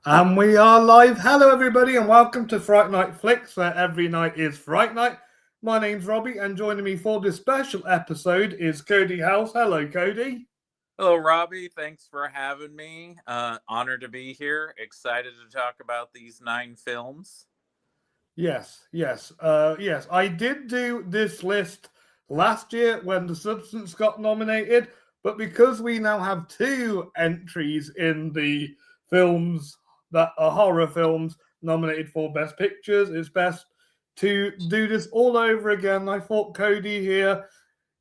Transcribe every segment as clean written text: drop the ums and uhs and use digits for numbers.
And we are live. Hello, everybody, and welcome to Fright Night Flix, where every night is Fright Night. My name's Robbie, and joining me for this special episode is Cody House. Hello, Cody. Hello, Robbie. Thanks for having me. Honored to be here. Excited to talk about these 9 films. Yes. I did do this list last year when The Substance got nominated, but because we now have two entries in the films that are horror films nominated for Best Pictures, it's best to do this all over again. I thought Cody here,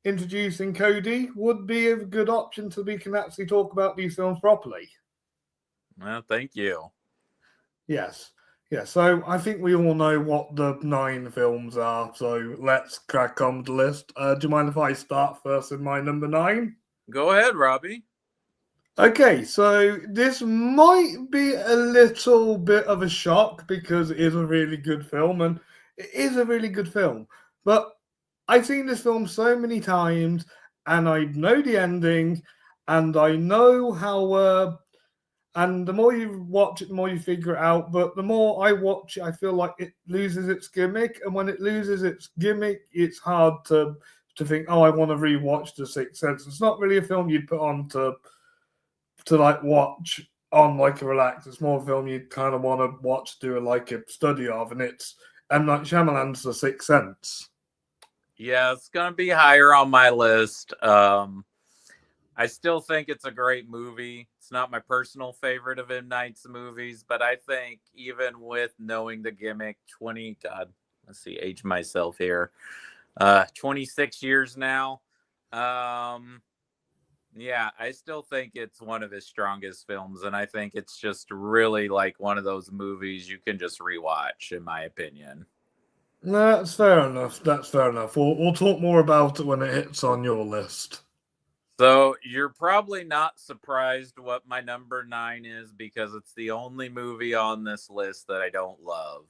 introducing Cody, would be a good option so we can actually talk about these films properly. Well, thank you. Yes. Yeah, so I think we all know what the 9 films are, so let's crack on with the list. Do you mind if I start first with my number 9? Go ahead, Robbie. Okay, so this might be a little bit of a shock because it is a really good film, and it is a really good film. But I've seen this film so many times, and I know the ending, and I know how and the more you watch it, the more you figure it out. But the more I watch it, I feel like it loses its gimmick. And when it loses its gimmick, it's hard to think, oh, I want to rewatch The Sixth Sense. It's not really a film you'd put on to like watch on like a relax. It's more a film you'd kind of want to watch, do like a study of. And it's M. Night Shyamalan's The Sixth Sense. Yeah, it's going to be higher on my list. I still think it's a great movie. It's not my personal favorite of M. Night's movies, but I think even with knowing the gimmick, age myself here, 26 years now. Yeah, I still think it's one of his strongest films, and I think it's just really like one of those movies you can just rewatch, in my opinion. No, that's fair enough. That's fair enough. We'll talk more about it when it hits on your list. So you're probably not surprised what my number 9 is because it's the only movie on this list that I don't love.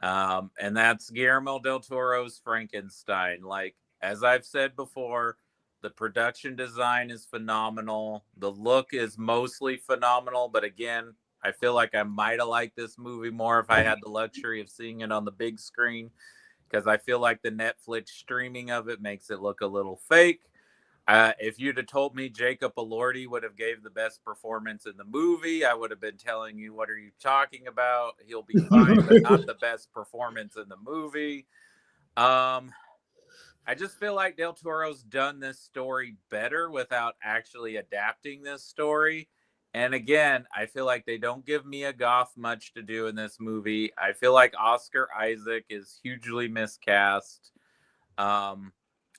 And that's Guillermo del Toro's Frankenstein. Like, as I've said before, the production design is phenomenal. The look is mostly phenomenal. But again, I feel like I might have liked this movie more if I had the luxury of seeing it on the big screen, because I feel like the Netflix streaming of it makes it look a little fake. If you'd have told me Jacob Elordi would have gave the best performance in the movie, I would have been telling you, what are you talking about? He'll be fine, but not the best performance in the movie. I just feel like Del Toro's done this story better without actually adapting this story. And again, I feel like they don't give Mia Goth much to do in this movie. I feel like Oscar Isaac is hugely miscast.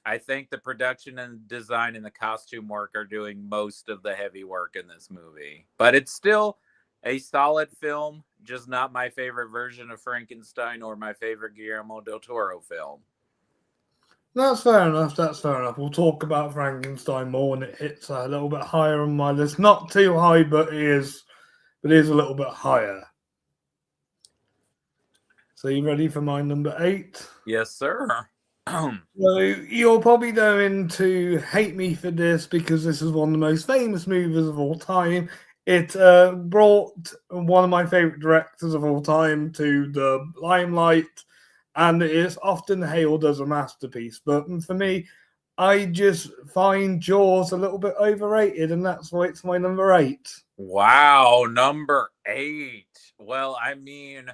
I think the production and design and the costume work are doing most of the heavy work in this movie. But it's still a solid film, just not my favorite version of Frankenstein or my favorite Guillermo del Toro film. That's fair enough. That's fair enough. We'll talk about Frankenstein more when it hits a little bit higher on my list. Not too high, but it is a little bit higher. So you ready for my number 8? Yes, sir. So you're probably going to hate me for this because this is one of the most famous movies of all time. It brought one of my favorite directors of all time to the limelight, and it is often hailed as a masterpiece. But for me, I just find Jaws a little bit overrated, and that's why it's my number 8. Wow, number 8. Well, I mean,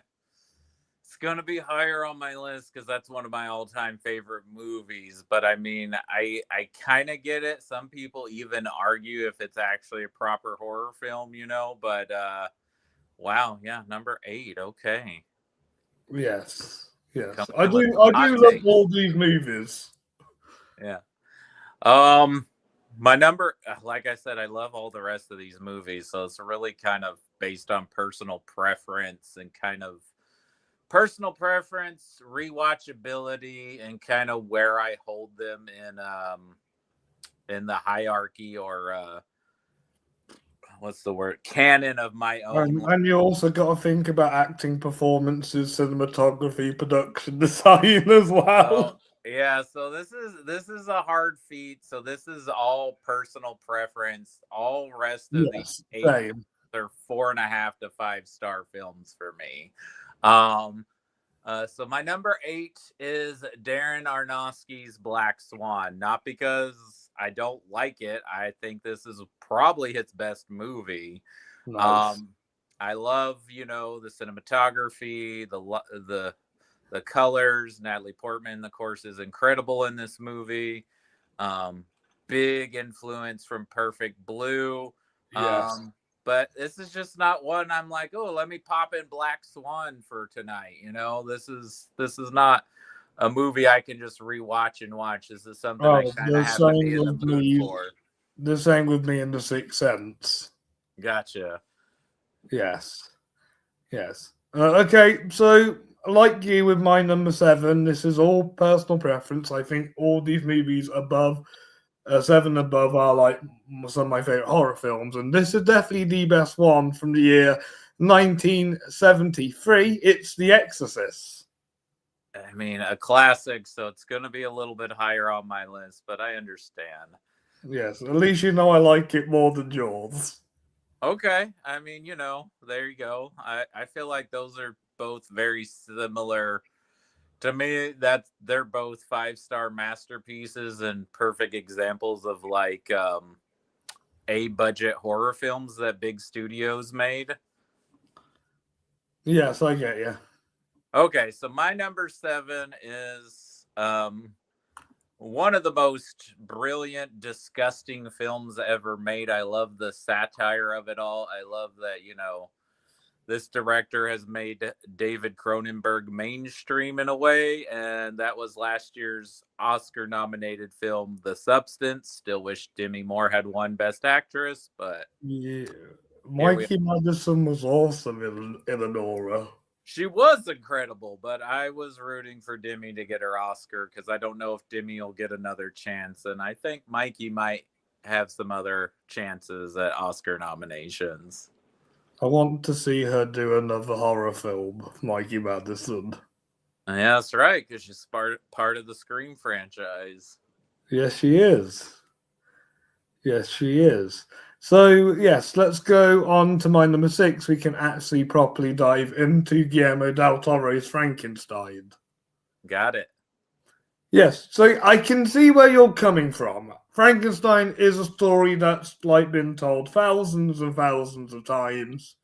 going to be higher on my list because that's one of my all-time favorite movies. But I mean, I kind of get it. Some people even argue if it's actually a proper horror film, but wow, yeah, number 8. Okay. Yes. I do love all these movies. Yeah. My number, like I said, I love all the rest of these movies, so it's really kind of based on personal preference and rewatchability, and kind of where I hold them in the hierarchy, or what's the word, canon of my own. And you also got to think about acting, performances, cinematography, production design as well. Yeah, so this is a hard feat. So this is all personal preference. All rest of Yes, the 8 same. they're 4.5 to 5 star films for me. Um, so my number 8 is Darren Aronofsky's Black Swan. Not because I don't like it. I think this is probably his best movie. Nice. I love, the cinematography, the colors. Natalie Portman, of course, is incredible in this movie. Big influence from Perfect Blue. Yes. But this is just not one I'm like, oh, let me pop in Black Swan for tonight. This is not a movie I can just rewatch and watch. This is something I Oh, kind of the have to same be in the with mood me. for. The same with me in The Sixth Sense. Gotcha. Yes. Yes. Okay, so like you with my number 7, this is all personal preference. I think all these movies above 7 above are like some of my favorite horror films, and this is definitely the best one from the year 1973. It's The Exorcist. I mean, a classic, so it's going to be a little bit higher on my list, but I understand. Yes, at least you know I like it more than Jaws. Okay. I mean, there you go. I feel like those are both very similar. To me, they're both 5 star masterpieces and perfect examples of like a budget horror films that big studios made. Yes, I get you. Okay, so my number 7 is one of the most brilliant, disgusting films ever made. I love the satire of it all. I love that, this director has made David Cronenberg mainstream in a way, and that was last year's Oscar-nominated film, The Substance. Still wish Demi Moore had won Best Actress, but Yeah. here we are. Mikey Madison was awesome in Eleonora. She was incredible, but I was rooting for Demi to get her Oscar because I don't know if Demi will get another chance, and I think Mikey might have some other chances at Oscar nominations. I want to see her do another horror film, Mikey Madison. Yeah, that's right, because she's part of the Scream franchise. Yes, she is. Yes, she is. So, yes, let's go on to my number 6. We can actually properly dive into Guillermo del Toro's Frankenstein. Got it. Yes, so I can see where you're coming from. Frankenstein is a story that's like been told thousands and thousands of times.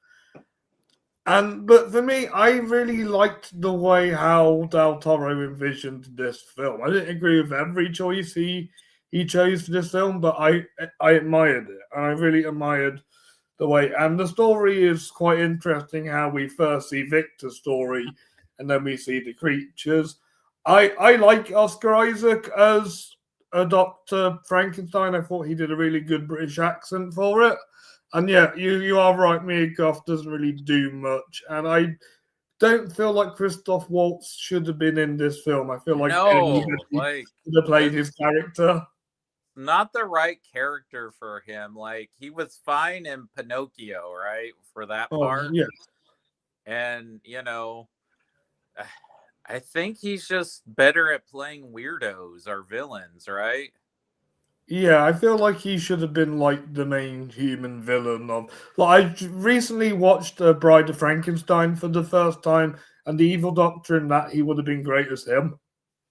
But for me, I really liked the way how Del Toro envisioned this film. I didn't agree with every choice he chose for this film, but I admired it, and I really admired the way. And the story is quite interesting. How we first see Victor's story, and then we see the creatures. I like Oscar Isaac as a Doctor Frankenstein. I thought he did a really good British accent for it. And yeah, you are right. Mia Goth doesn't really do much, and I don't feel like Christoph Waltz should have been in this film. I feel like No, anybody like could have played his it's character. not the right character for him. Like he was fine in Pinocchio, right? For that Oh part. yeah, And, I think he's just better at playing weirdos or villains, right? yeah. I feel like he should have been like the main human villain of. Like I recently watched Bride of Frankenstein for the first time, and the evil doctor in that he would have been great as him.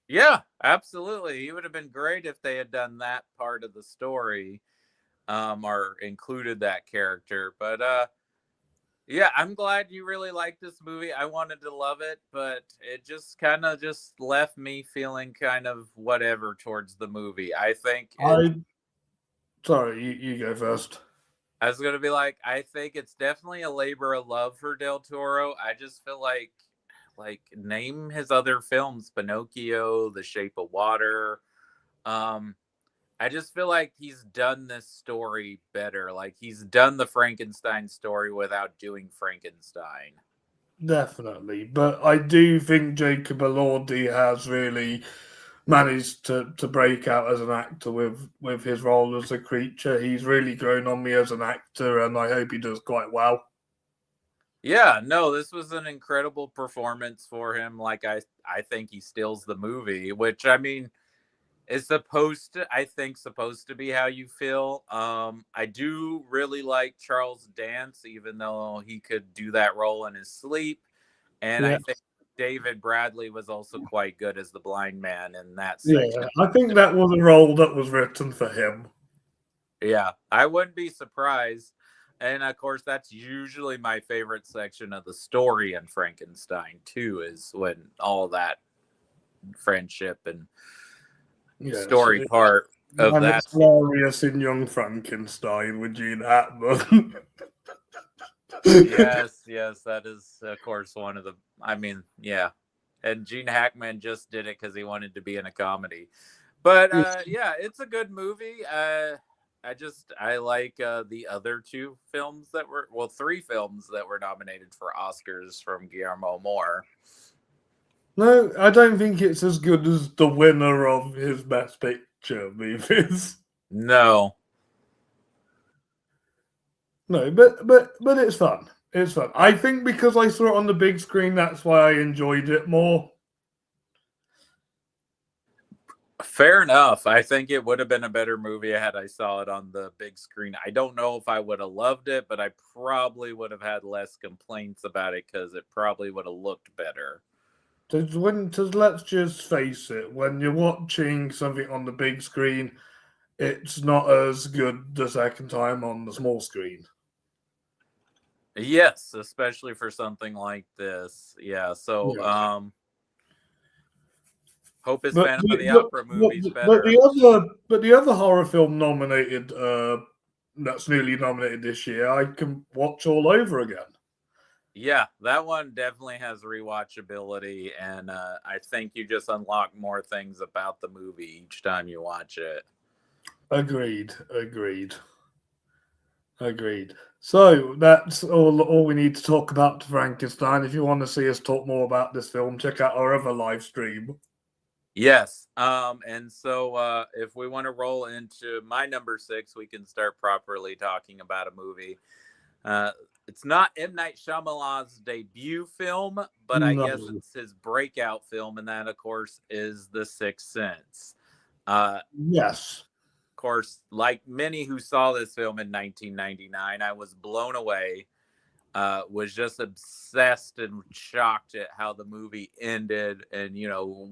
Yeah, absolutely. He would have been great if they had done that part of the story, or included that character. But yeah, I'm glad you really liked this movie. I wanted to love it, but it just kind of just left me feeling kind of whatever towards the movie. I think it's I sorry, you go first. I was gonna be like, I think it's definitely a labor of love for Del Toro. I just feel like name his other films, Pinocchio, The Shape of Water. Um, I just feel like he's done this story better. Like he's done the Frankenstein story without doing Frankenstein. Definitely, but I do think Jacob Elordi has really managed to break out as an actor with his role as a creature. He's really grown on me as an actor, and I hope he does quite well. Yeah, no, this was an incredible performance for him. Like I think he steals the movie, which I mean, It's I think, supposed to be how you feel. I do really like Charles Dance, even though he could do that role in his sleep. And I Yeah, think David Bradley was also quite good as the blind man in that yeah. section. I think that was a role that was written for him. Yeah, I wouldn't be surprised. And of course, that's usually my favorite section of the story in Frankenstein, too, is when all that friendship and Yes, story part of and that. it's hilarious in Young Frankenstein with Gene Hackman. Yes, yes, that is, of course, one of the. I mean, yeah. And Gene Hackman just did it because he wanted to be in a comedy. But yeah, it's a good movie. I like the other two films that were, well, three films that were nominated for Oscars from Guillermo Moore. No, I don't think it's as good as the winner of his Best Picture movies. No. No, but it's fun. It's fun. I think because I saw it on the big screen, that's why I enjoyed it more. Fair enough. I think it would have been a better movie had I saw it on the big screen. I don't know if I would have loved it, but I probably would have had less complaints about it because it probably would have looked better. Let's just face it, when you're watching something on the big screen, it's not as good the second time on the small screen. Yes, especially for something like this. Yeah. So, Yeah. hope his But Phantom of the, the Opera movie's but better. the other horror film nominated that's newly nominated this year, I can watch all over again. Yeah, that one definitely has rewatchability, and I think you just unlock more things about the movie each time you watch it. Agreed. So that's all we need to talk about Frankenstein. If you want to see us talk more about this film, check out our other live stream. Yes. And so if we want to roll into my number 6, we can start properly talking about a movie. It's not M. Night Shyamalan's debut film, but I No. guess it's his breakout film, and that, of course, is The Sixth Sense. Yes. Of course, like many who saw this film in 1999, I was blown away. Was just obsessed and shocked at how the movie ended. And,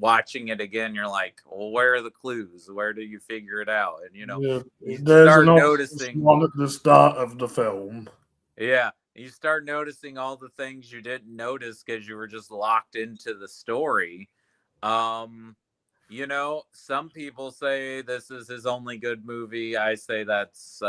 watching it again, you're like, well, where are the clues? Where do you figure it out? And, Yeah. you There's an start obvious noticing, one at the start of the film. yeah, you start noticing all the things you didn't notice because you were just locked into the story. Um, some people say this is his only good movie. I say that's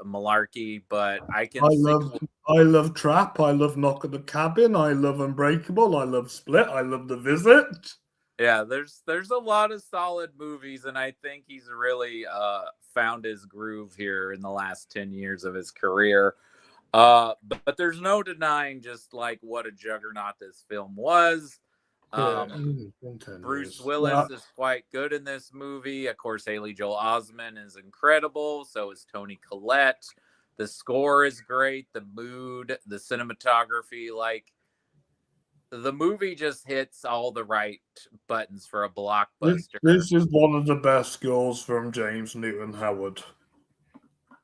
malarkey, but I I can see. love I love Trap. I love Knock at the Cabin. I love Unbreakable. I love Split. I love The Visit. Yeah, there's a lot of solid movies, and I think he's really found his groove here in the last 10 years of his career. But there's no denying just like what a juggernaut this film was. Yeah, in 10 Bruce years. Yeah, Willis is quite good in this movie. Of course, Haley Joel Osment is incredible. So is Toni Collette. The score is great. The mood, the cinematography, like the movie just hits all the right buttons for a blockbuster. this is one of the best scores from James Newton Howard.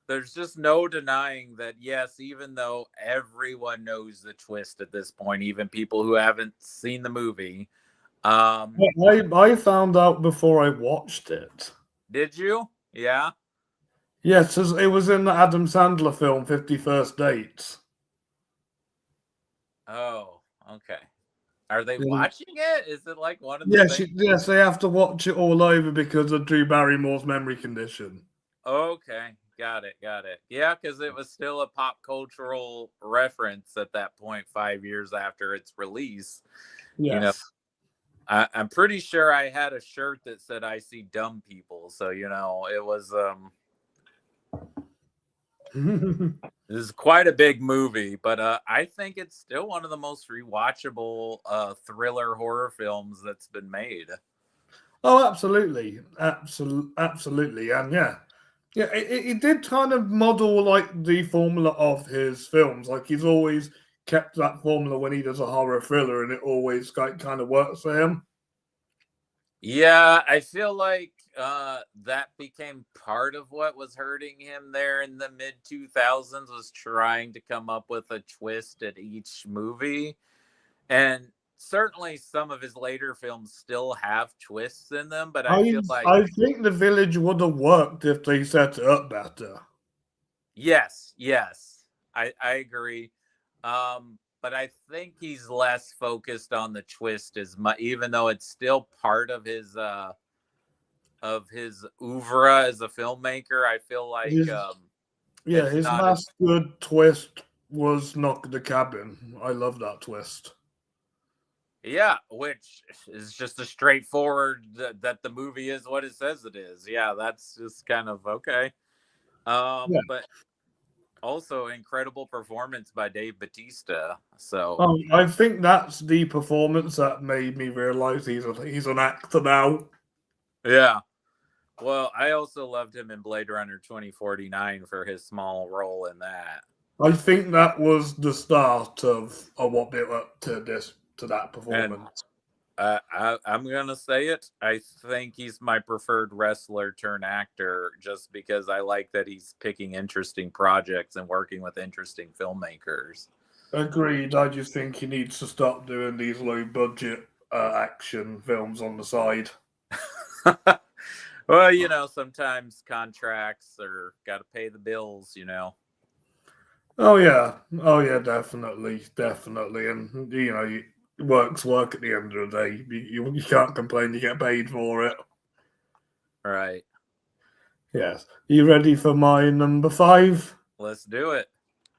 There's just no denying that, yes, even though everyone knows the twist at this point, even people who haven't seen the movie. I found out before I watched it. Did you? Yeah. Yes, it was in the Adam Sandler film 51st Dates. Oh, okay. Are they Mm. watching it? Is it like one of the things? Yes, they have to watch it all over because of Drew Barrymore's memory condition. Okay, got it, got it. Yeah, because it was still a pop cultural reference at that point, 5 years after its release. Yes. I'm pretty sure I had a shirt that said "I see dumb people," so it was this is quite a big movie, but I think it's still one of the most rewatchable thriller horror films that's been made. Oh, absolutely, absolutely, and yeah, it did kind of model like the formula of his films. Like he's always kept that formula when he does a horror thriller, and it always kind of works for him. Yeah, I feel like that became part of what was hurting him there in the mid 2000s, was trying to come up with a twist at each movie. And certainly some of his later films still have twists in them, but I feel like, I think The Village would have worked if they set it up better. yes, I agree. But I think he's less focused on the twist as much, even though it's still part of his oeuvre as a filmmaker. I feel like it's His not as, last good twist was Knock the Cabin. I love that twist. yeah, which is just a straightforward that the movie is what it says it is. Yeah, that's just kind of okay. Yeah. But also incredible performance by Dave Bautista. So I think that's the performance that made me realize he's an actor now. yeah. Well, I also loved him in Blade Runner 2049 for his small role in that. I think that was the start of what built up to that And performance. I'm gonna say it. I think he's my preferred wrestler turn actor, just because I like that he's picking interesting projects and working with interesting filmmakers. Agreed. I just think he needs to stop doing these low budget action films on the side. Well, you know, sometimes contracts are got to pay the bills. You know. Oh yeah, definitely, and work's work at the end of the day. You can't complain. You get paid for it. Right. Yes. You ready for my number 5? Let's do it.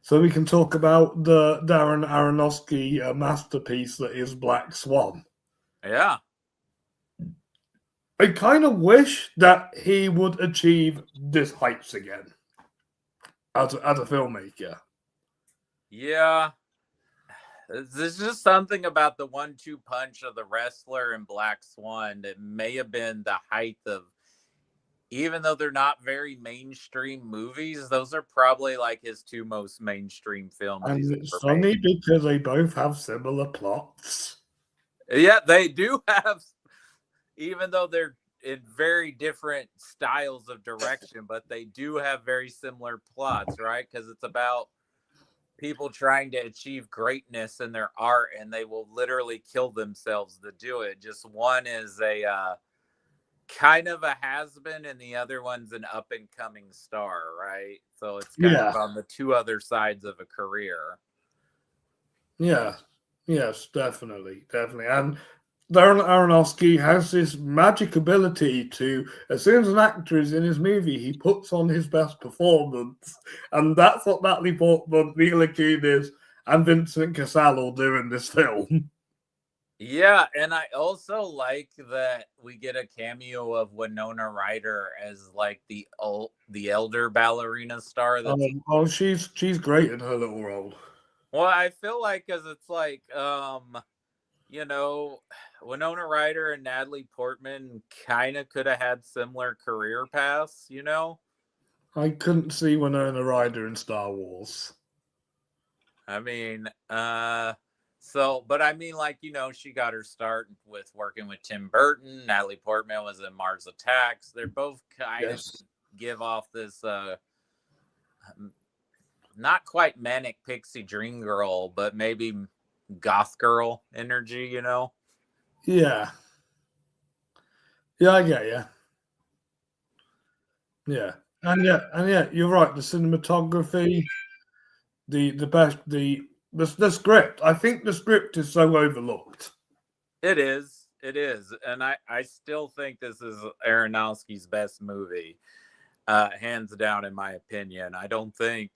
So we can talk about the Darren Aronofsky masterpiece that is Black Swan. Yeah. I kind of wish that he would achieve this heights again as a filmmaker. Yeah. There's just something about the 1-2 punch of the wrestler and Black Swan that may have been the height of, even though they're not very mainstream movies, those are probably like his 2 most mainstream films And he's it's ever funny made. because they both have similar plots. Yeah, they do have, even though they're in very different styles of direction, but they do have very similar plots, right? Because it's about people trying to achieve greatness in their art, and they will literally kill themselves to do it. Just one is a kind of a has-been, and the other one's an up-and-coming star, right? So it's kind of on the 2 other sides of a career. Yeah. Yes, definitely. And Darren Aronofsky has this magic ability to, as soon as an actor is in his movie, he puts on his best performance. And that's what Natalie Portman, Mila Kunis, and Vincent Cassel all do in this film. Yeah, and I also like that we get a cameo of Winona Ryder as like the elder ballerina star. She's great in her little role. Well, I feel like, because it's like you know, Winona Ryder and Natalie Portman kind of could have had similar career paths, you know? I couldn't see Winona Ryder in Star Wars. I mean, but I mean, like, you know, she got her start with working with Tim Burton. Natalie Portman was in Mars Attacks. They're both kind of give off this not quite manic pixie dream girl, but maybe goth girl energy, you know? Yeah. Yeah, I get you. Yeah. And you're right. The cinematography, the script. I think the script is so overlooked. It is. And I still think this is Aronofsky's best movie, hands down, in my opinion. I don't think,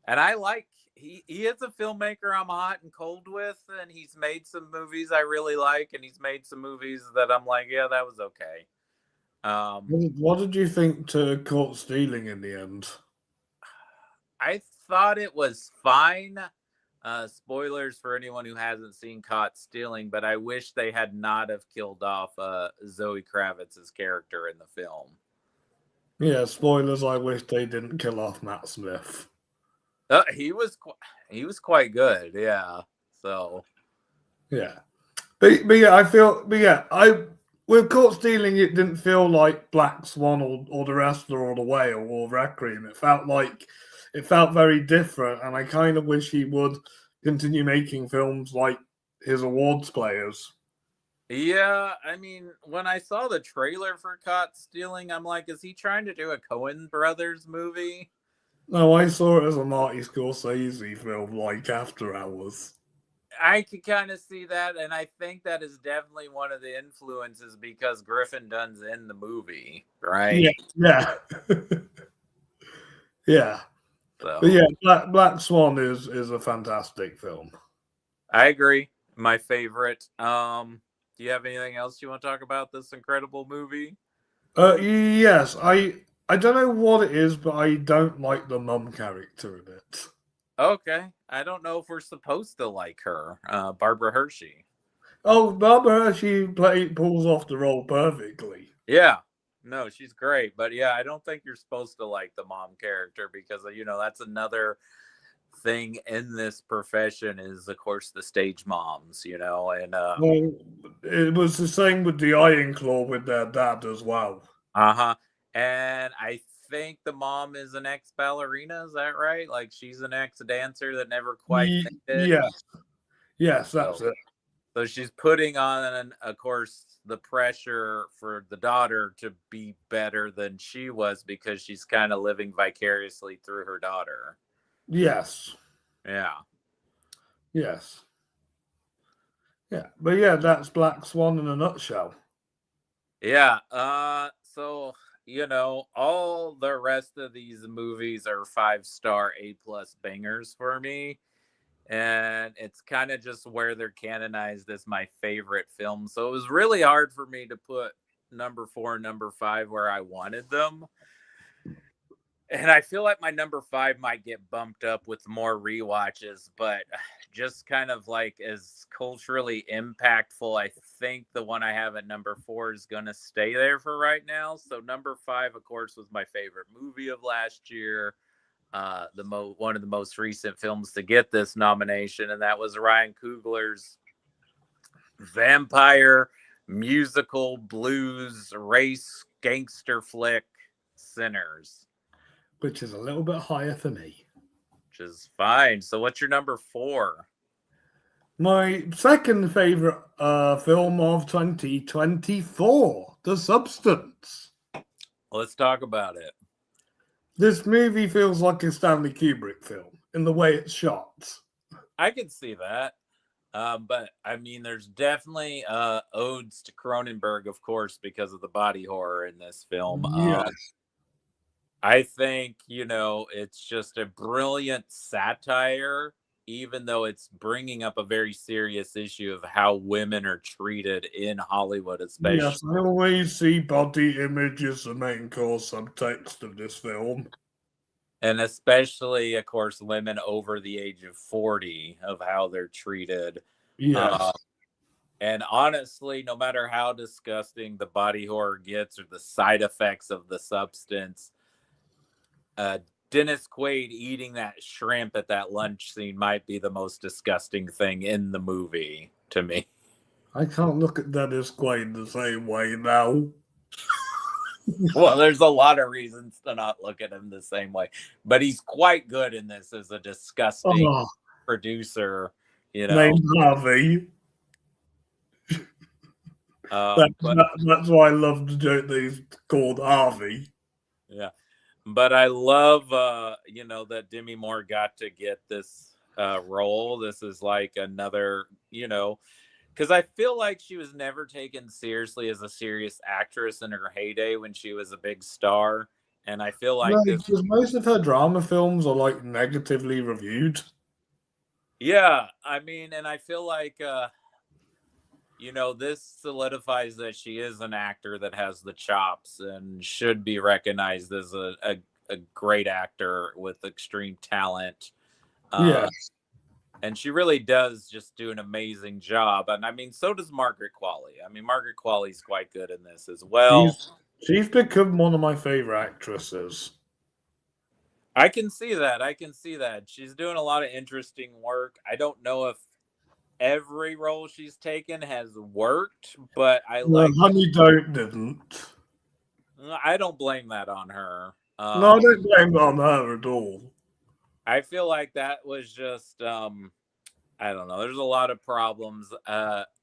and I like, he is a filmmaker I'm hot and cold with, and he's made some movies I really like, and he's made some movies that I'm like, yeah, that was okay. What did you think to Caught Stealing in the end? I thought it was fine. Spoilers for anyone who hasn't seen Caught Stealing, but I wish they had not have killed off Zoe Kravitz's character in the film. Yeah, spoilers. I wish they didn't kill off Matt Smith. He was quite good, yeah. So yeah, but yeah, I feel, but yeah, with Caught Stealing, it didn't feel like Black Swan or The Wrestler or The Whale or Requiem. It felt very different, and I kind of wish he would continue making films like his awards players. Yeah, I mean, when I saw the trailer for Caught Stealing, I'm like, is he trying to do a Coen Brothers movie? No, I saw it as a Marty Scorsese film, like After Hours. I could kind of see that, and I think that is definitely one of the influences because Griffin Dunn's in the movie, Yeah, right? yeah, yeah. But So yeah, Black Swan is a fantastic film. I agree. My favorite. Do you have anything else you want to talk about this incredible movie? Yes, I don't know what it is, but I don't like the mum character in it. Okay. I don't know if we're supposed to like her. Barbara Hershey. Oh, Barbara, she pulls off the role perfectly. Yeah. No, she's great. But yeah, I don't think you're supposed to like the mom character because, that's another thing in this profession is, of course, the stage moms, and Well, it was the same with the Iron Claw with their dad as well. uh-huh. And I think the mom is an ex-ballerina, is that right? Like she's an ex-dancer that never quite made it. Yes, yes, So that's it. so she's putting on, of course, the pressure for the daughter to be better than she was because she's kind of living vicariously through her daughter. Yes, Yeah. yes, yeah. But yeah, that's Black Swan in a nutshell. Yeah. So, all the rest of these movies are 5-star A+ bangers for me. And it's kind of just where they're canonized as my favorite film. So it was really hard for me to put number 4 and number 5 where I wanted them. And I feel like my number 5 might get bumped up with more rewatches, but just kind of like as culturally impactful, I think the one I have at number 4 is going to stay there for right now. So number 5, of course, was my favorite movie of last year. One of the most recent films to get this nomination, and that was Ryan Coogler's vampire musical blues race gangster flick Sinners, Which is a little bit higher for me. which is fine. So what's your number 4? My second favorite film of 2024, The Substance. Let's talk about it. This movie feels like a Stanley Kubrick film in the way it's shot. I can see that. But I mean, there's definitely odes to Cronenberg, of course, because of the body horror in this film. Yes, I think, it's just a brilliant satire, even though it's bringing up a very serious issue of how women are treated in Hollywood, especially. yes. I always see body image as the main core subtext of this film. And especially, of course, women over the age of 40, of how they're treated. Yes. And honestly, no matter how disgusting the body horror gets or the side effects of the substance, Dennis Quaid eating that shrimp at that lunch scene might be the most disgusting thing in the movie to me. I can't look at Dennis Quaid the same way now. Well, there's a lot of reasons to not look at him the same way, but he's quite good in this as a disgusting producer, Named Harvey. That's why I love the joke that he's called Harvey. Yeah. But I love, that Demi Moore got to get this role. This is like another, because I feel like she was never taken seriously as a serious actress in her heyday when she was a big star. And I feel like because most of her drama films are like negatively reviewed. Yeah, I mean, and I feel like, this solidifies that she is an actor that has the chops and should be recognized as a great actor with extreme talent. Yes. And she really does just do an amazing job. And I mean, so does Margaret Qualley. I mean, Margaret Qualley's quite good in this as well. She's become one of my favorite actresses. I can see that. She's doing a lot of interesting work. I don't know if every role she's taken has worked, but I like. Honey Don't didn't. I don't blame that on her. No, I don't blame it on her at all. I feel like that was just I don't know. There's a lot of problems.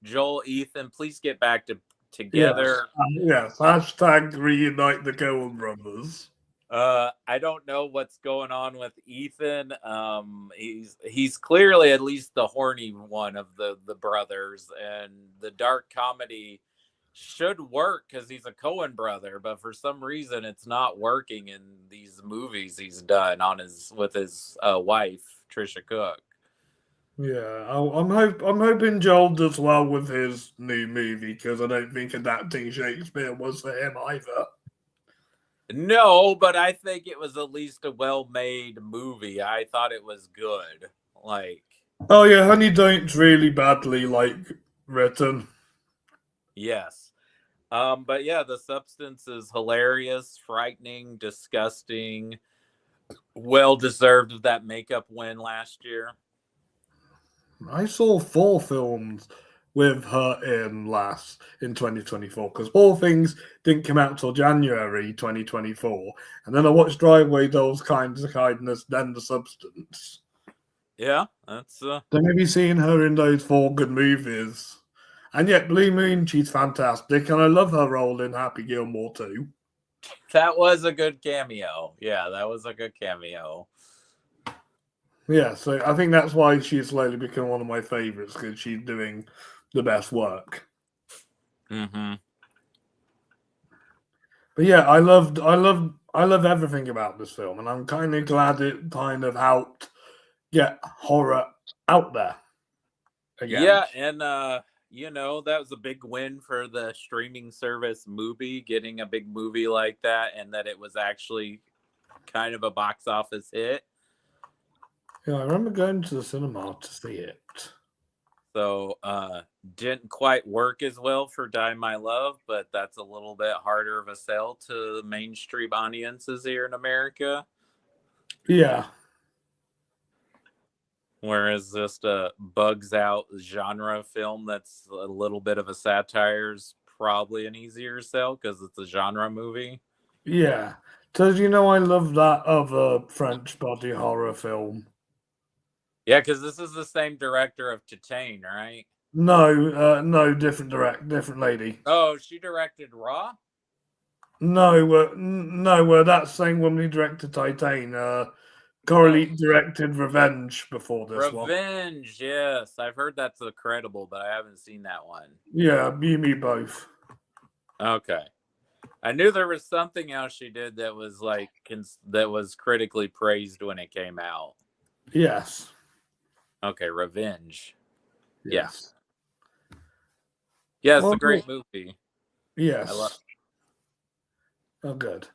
Joel, Ethan, please get back together. Yes. Hashtag reunite the Coen brothers. I don't know what's going on with Ethan. He's clearly at least the horny one of the brothers, and the dark comedy should work because he's a Coen brother, but for some reason it's not working in these movies he's done with his wife Trisha Cook. Yeah, I'm hoping Joel does well with his new movie because I don't think adapting Shakespeare was for him either. No, but I think it was at least a well-made movie. I thought it was good. Like, oh yeah, Honey Don't really badly written. yes. But yeah, the substance is hilarious, frightening, disgusting, well deserved of that makeup win last year. I saw 4 films with her in 2024 because Poor Things didn't come out till January 2024, and then I watched Driveway Dolls, Kinds of Kindness, then The Substance. Yeah, that's So maybe seeing her in those 4 good movies. And yet, Blue Moon, she's fantastic, and I love her role in Happy Gilmore too. that was a good cameo. Yeah, that was a good cameo. Yeah, so I think that's why she's slowly become one of my favorites because she's doing the best work. Mm-hmm. But yeah, I love everything about this film, and I'm kind of glad it kind of helped get horror out there again. Yeah, and that was a big win for the streaming service Mubi, getting a big movie like that, and that it was actually kind of a box office hit. Yeah, I remember going to the cinema to see it. So didn't quite work as well for Die My Love, but that's a little bit harder of a sell to the mainstream audiences here in America. Yeah. Whereas just a bugs out genre film that's a little bit of a satire is probably an easier sell because it's a genre movie. Yeah. So I love that other French body horror film. Yeah, because this is the same director of Titane, right? No, different lady. Oh, she directed Raw? No, that same woman who directed Titan. Coralie directed Revenge before this one. Revenge, yes. I've heard that's incredible, but I haven't seen that one. Yeah, me both. Okay. I knew there was something else she did that was that was critically praised when it came out. Yes. Okay, Revenge. Yes. Yeah, it's a great movie. Yes. Oh, good.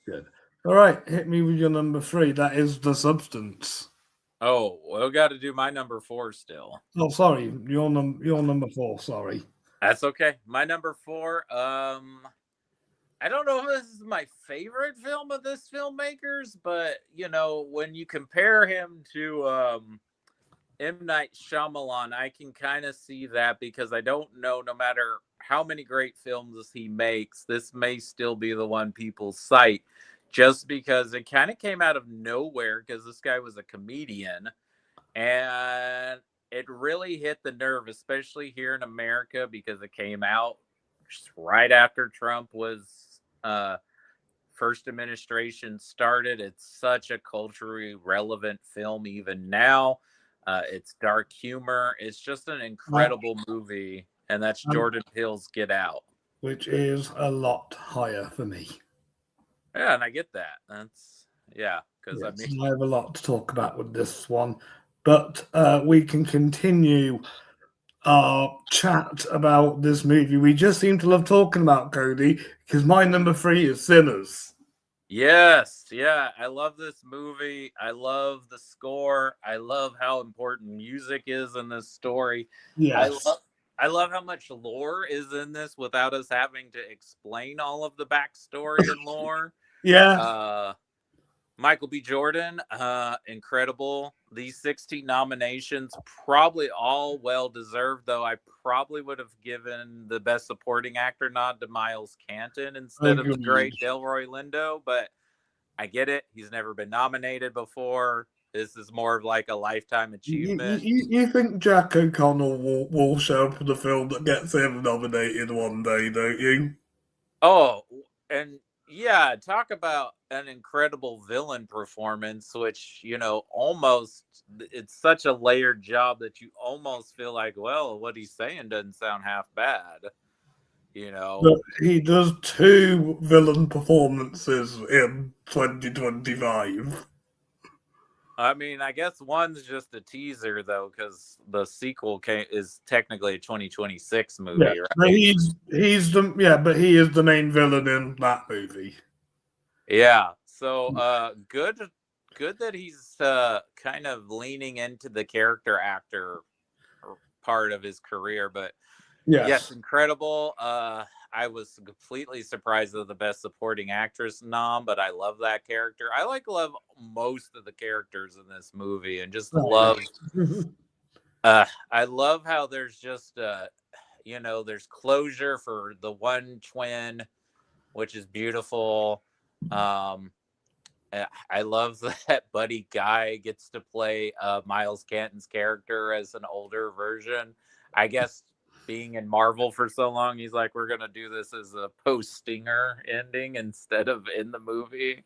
Good. All right, hit me with your number 3. That is The Substance. Oh, well, got to do my number 4 still. Oh, sorry, your number 4. Sorry. That's okay. My number 4. I don't know if this is my favorite film of this filmmaker's, but when you compare him to M. Night Shyamalan, I can kind of see that because I don't know, no matter how many great films he makes, this may still be the one people cite just because it kind of came out of nowhere because this guy was a comedian and it really hit the nerve, especially here in America, because it came out just right after Trump was first administration started. It's such a culturally relevant film even now. It's dark humor. It's just an incredible movie, and that's Jordan Peele's Get Out, which is a lot higher for me. Yeah, and I get that. That's because I have a lot to talk about with this one, but we can continue our chat about this movie. We just seem to love talking about Cody because my number 3 is Sinners. Yes, yeah, I love this movie. I love the score. I love how important music is in this story. Yes. I love how much lore is in this without us having to explain all of the backstory and lore. Yeah. Michael B. Jordan, incredible. These 16 nominations, probably all well deserved, though I probably would have given the best supporting actor nod to Miles Canton instead of the Agreed. great Delroy Lindo, but I get it. He's never been nominated before. This is more of like a lifetime achievement. You think Jack O'Connell will show up for the film that gets him nominated one day, don't you? Oh, and yeah, talk about an incredible villain performance, which, almost it's such a layered job that you almost feel like, well, what he's saying doesn't sound half bad, you know. But he does two villain performances in 2025. I mean, I guess one's just a teaser though, because the sequel is technically a 2026 Yeah, movie, but right? but he is the main villain in that movie. Yeah. So good that he's kind of leaning into the character actor part of his career. But yes, Yes. incredible. I was completely surprised of the best supporting actress nom, but I love that character. I love most of the characters in this movie, and just love I love how there's just there's closure for the one twin, which is beautiful. um I love that Buddy Guy gets to play Miles Canton's character as an older version. I guess being in Marvel for so long, he's like, we're gonna do this as a post Stinger ending instead of in the movie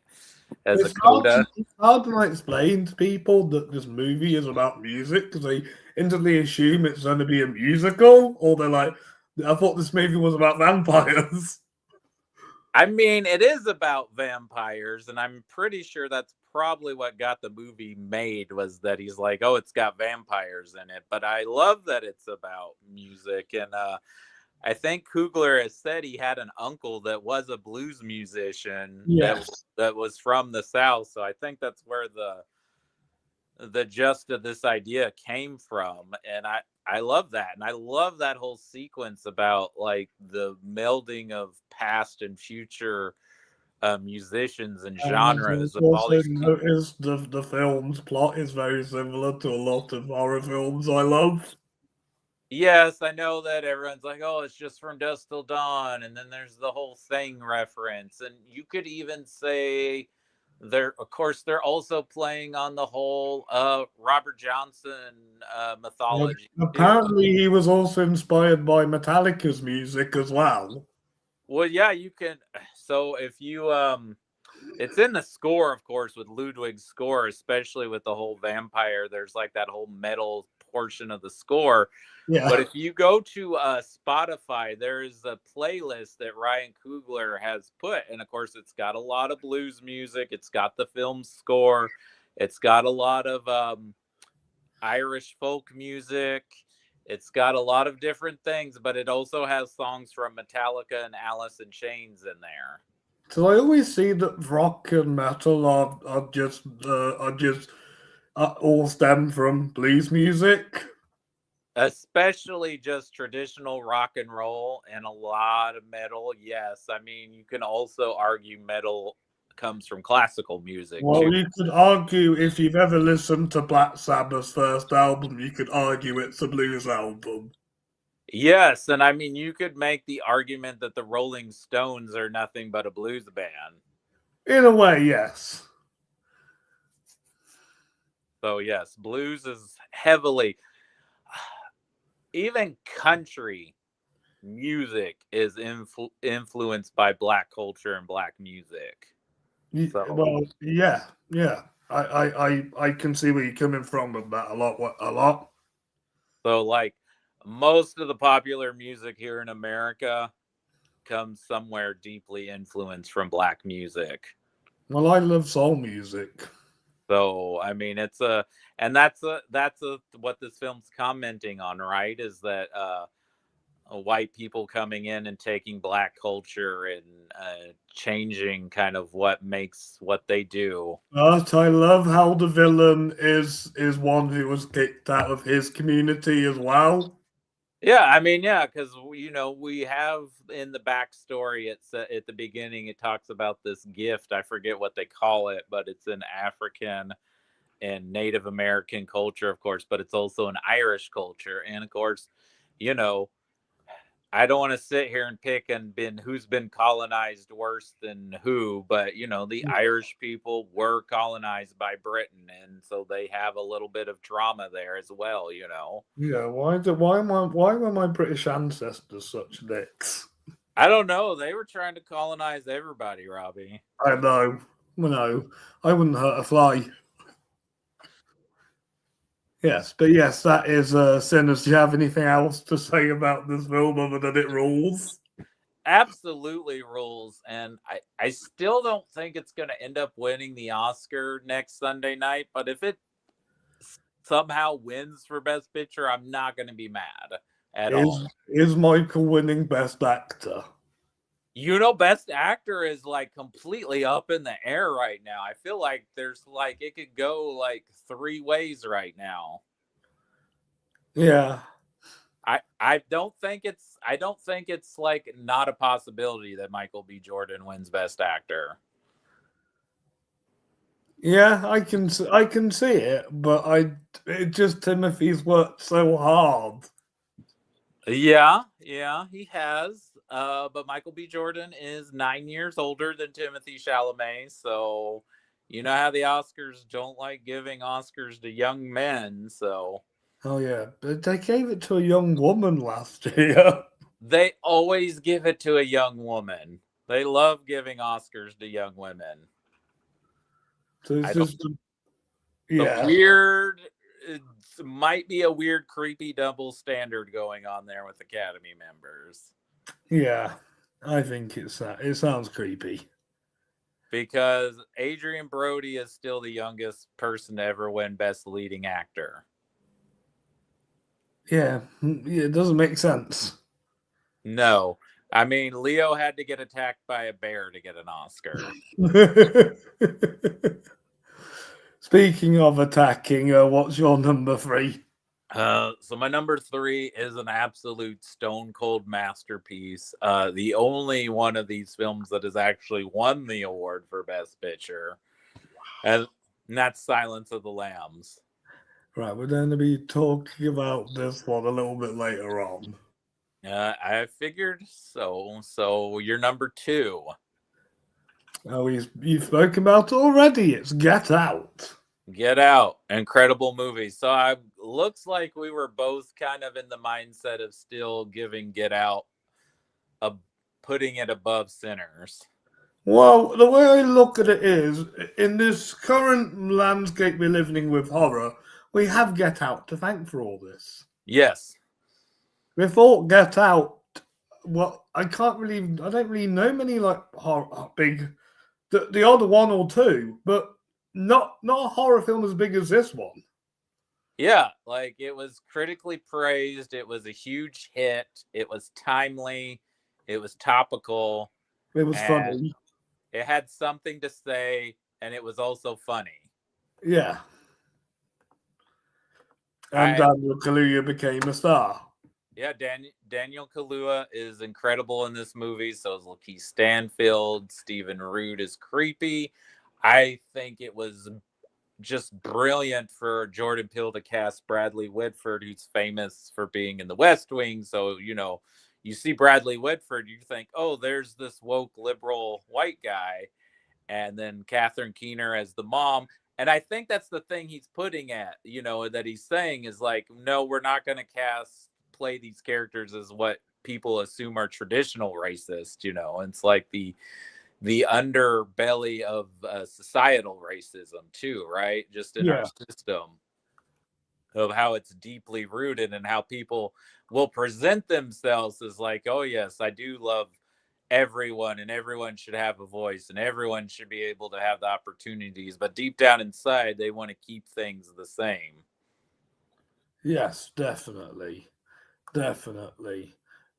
as a coda. It's hard to explain to people that this movie is about music because they instantly assume it's going to be a musical, or they're like, I thought this movie was about vampires. I mean, it is about vampires, and I'm pretty sure that's probably what got the movie made, was that he's like, oh, it's got vampires in it. But I love that it's about music. And I think Coogler has said he had an uncle that was a blues musician Yes. that was from the South. So I think that's where the gist of this idea came from. And I love that. And I love that whole sequence about like the melding of past and future musicians and And genres of all also these people. noticed the film's plot is very similar to a lot of horror films I love. Yes, I know that everyone's like, oh, it's just from Dusk Till Dawn. And then there's the whole thing reference. And you could even say of course, they're also playing on the whole Robert Johnson mythology too. Apparently, he was also inspired by Metallica's music as well. Well, yeah, you can. So if you it's in the score, of course, with Ludwig's score, especially with the whole vampire. There's like that whole metal portion of the score. But Yeah. if you go to Spotify, there is a playlist that Ryan Coogler has put, and of course, it's got a lot of blues music. It's got the film score. It's got a lot of Irish folk music. It's got a lot of different things, but it also has songs from Metallica and Alice in Chains in there. So I always see that rock and metal are just all stem from blues music. Especially just traditional rock and roll and a lot of metal. Yes, I mean, you can also argue metal comes from classical music too. Well, you could argue if you've ever listened to Black Sabbath's first album, you could argue it's a blues album. Yes, and I mean, you could make the argument that the Rolling Stones are nothing but a blues band. In a way, yes. So yes, blues is heavily, even country music is influenced by black culture and black music. So Well, yeah, yeah. I can see where you're coming from with that a lot. A lot. So, like, most of the popular music here in America comes somewhere deeply influenced from black music. Well, I love soul music. So, I mean, and that's what this film's commenting on, right? Is that white people coming in and taking black culture and changing kind of what makes what they do. But I love how the villain is one who was kicked out of his community as well. Yeah, I mean, yeah, because we have in the backstory. It's at the beginning. It talks about this gift. I forget what they call it, but it's an African and Native American culture, of course, but it's also an Irish culture, and of course, you know, I don't want to sit here and pick and been who's been colonized worse than who, but the Irish people were colonized by Britain, and so they have a little bit of trauma there as well. Yeah, why were my British ancestors such dicks? I don't know. They were trying to colonize everybody, Robbie. I know. No, I wouldn't hurt a fly. Yes, but yes, that is Sinners. Do you have anything else to say about this film other than it rules? Absolutely rules, and I still don't think it's going to end up winning the Oscar next Sunday night, but if it somehow wins for Best Picture, I'm not going to be mad at all. Is Michael winning Best Actor? Best actor is like completely up in the air right now. I feel like there's like it could go like three ways right now. Yeah. I don't think it's like not a possibility that Michael B. Jordan wins Best Actor. Yeah, I can see it, but it just Timothy's worked so hard. Yeah, he has. But Michael B. Jordan is 9 years older than Timothy Chalamet, so you know how the Oscars don't like giving Oscars to young men, so Oh yeah, but they gave it to a young woman last year. they always give it to a young woman. They love giving Oscars to young women. So it's I don't. just The yeah, weird. It might be a weird, creepy double standard going on there with Academy members. yeah. I think it sounds creepy. Because Adrian Brody is still the youngest person to ever win Best Leading Actor. Yeah, it doesn't make sense. No. I mean, Leo had to get attacked by a bear to get an Oscar. Speaking of attacking, what's your number 3? So my number 3 is an absolute stone cold masterpiece. The only one of these films that has actually won the award for Best Picture. And that's Silence of the Lambs. Right, we're going to be talking about this one a little bit later on. I figured so. So you're number 2. Oh, you've spoken about it already. It's Get Out. Get Out, incredible movie. So I looks like we were both kind of in the mindset of still giving Get Out putting it above Sinners. Well, the way I look at it is, in this current landscape we're living with horror, we have Get Out to thank for all this. Yes. Before Get Out, well, I don't really know many like horror, big, the odd one or two, but not a horror film as big as this one. Yeah, like it was critically praised. It was a huge hit. It was timely. It was topical. It was And funny. it had something to say, and it was also funny. Yeah. And Daniel Kaluuya became a star. Yeah, Daniel Kaluuya is incredible in this movie. So is Lakeith Stanfield. Stephen Root is creepy. I think it was just brilliant for Jordan Peele to cast Bradley Whitford, who's famous for being in The West Wing. So, you see Bradley Whitford, you think, oh, there's this woke liberal white guy. And then Catherine Keener as the mom. And I think that's the thing he's putting at, that he's saying is like, no, we're not going to play these characters as what people assume are traditional racist. It's like the underbelly of societal racism too, right? Just in our system of how it's deeply rooted and how people will present themselves as like, oh yes, I do love everyone and everyone should have a voice and everyone should be able to have the opportunities, but deep down inside they want to keep things the same. Yes, definitely.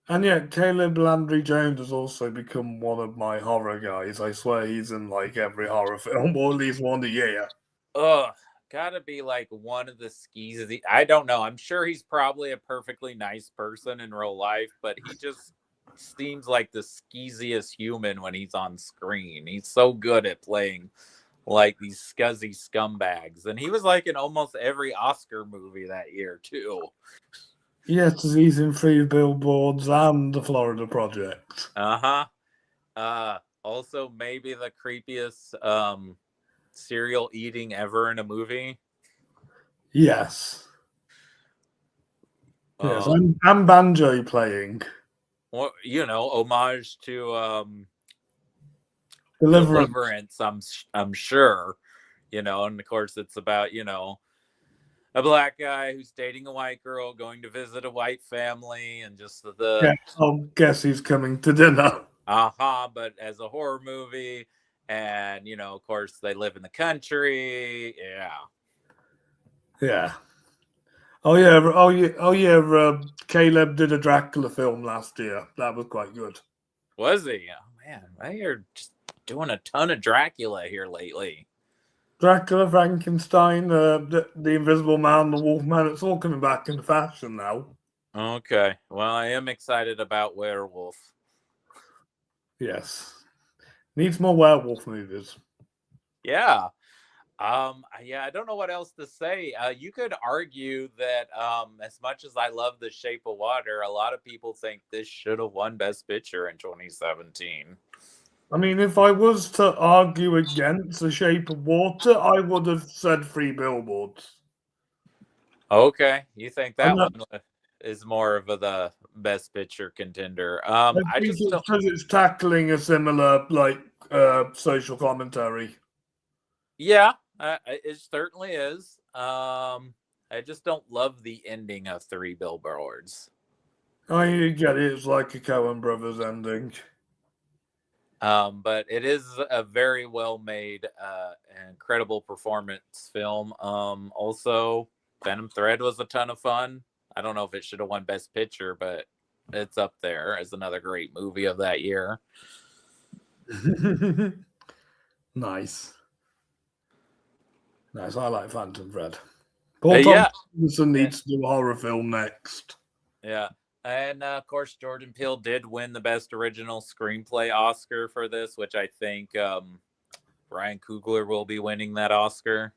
And yet, Caleb Landry Jones has also become one of my horror guys. I swear he's in like every horror film, or at least one a year. Ugh, gotta be like one of the skeezy. I don't know. I'm sure he's probably a perfectly nice person in real life, but he just seems like the skeeziest human when he's on screen. He's so good at playing like these scuzzy scumbags, and he was like in almost every Oscar movie that year too. Yes, he's in Three Billboards and The Florida Project. Uh-huh. Also maybe the creepiest cereal eating ever in a movie. Yes. Yes, Um and banjo playing. what homage to Deliverance. Deliverance, I'm sure, and of course it's about, a black guy who's dating a white girl, going to visit a white family, and just Yeah, I'll guess he's coming to dinner. but as a horror movie, and of course they live in the country. Yeah. Yeah. Oh yeah. Oh yeah. Oh yeah. Caleb did a Dracula film last year. That was quite good. Was he? Oh man, you're just doing a ton of Dracula here lately. Dracula, Frankenstein, the Invisible Man, the Wolfman. It's all coming back into fashion now. Okay, well, I am excited about Werewolf. Yes. Needs more werewolf movies. Yeah. Yeah, I don't know what else to say. You could argue that as much as I love The Shape of Water, a lot of people think this should have won Best Picture in 2017. I mean, if I was to argue against The Shape of Water, I would have said Three Billboards. Okay, you think And that one is more of the Best Picture contender? I I think just it's don't. because it's tackling a similar, social commentary. Yeah, it certainly is. I just don't love the ending of Three Billboards. I get it. It's like a Coen Brothers ending. But it is a very well made, incredible performance film. Also, Venom Thread was a ton of fun. I don't know if it should have won Best Picture, but it's up there as another great movie of that year. Nice. Nice. I like Phantom Thread. Paul Thomas Yeah, Anderson yeah, needs to do a horror film next. yeah. And of course, Jordan Peele did win the Best Original Screenplay Oscar for this, which I think Ryan Coogler will be winning that Oscar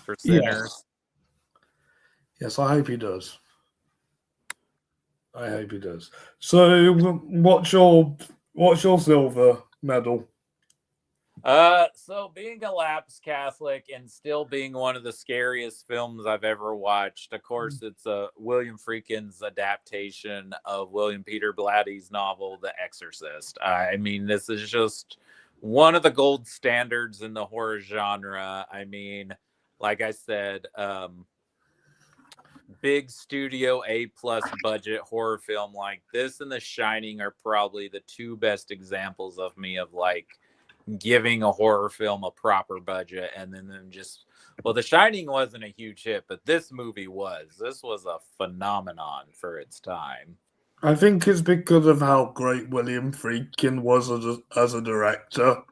for Yes. Sinners. Yes, I hope he does. I hope he does. So, what's your silver medal? So being a lapsed Catholic and still being one of the scariest films I've ever watched, of course, it's William Friedkin's adaptation of William Peter Blatty's novel, The Exorcist. I mean, this is just one of the gold standards in the horror genre. I mean, like I said, big studio A+ budget horror film like this and The Shining are probably the two best examples of me of like giving a horror film a proper budget, and then just, well, The Shining wasn't a huge hit, but this movie was. This was a phenomenon for its time. I think it's because of how great William Friedkin was as a director.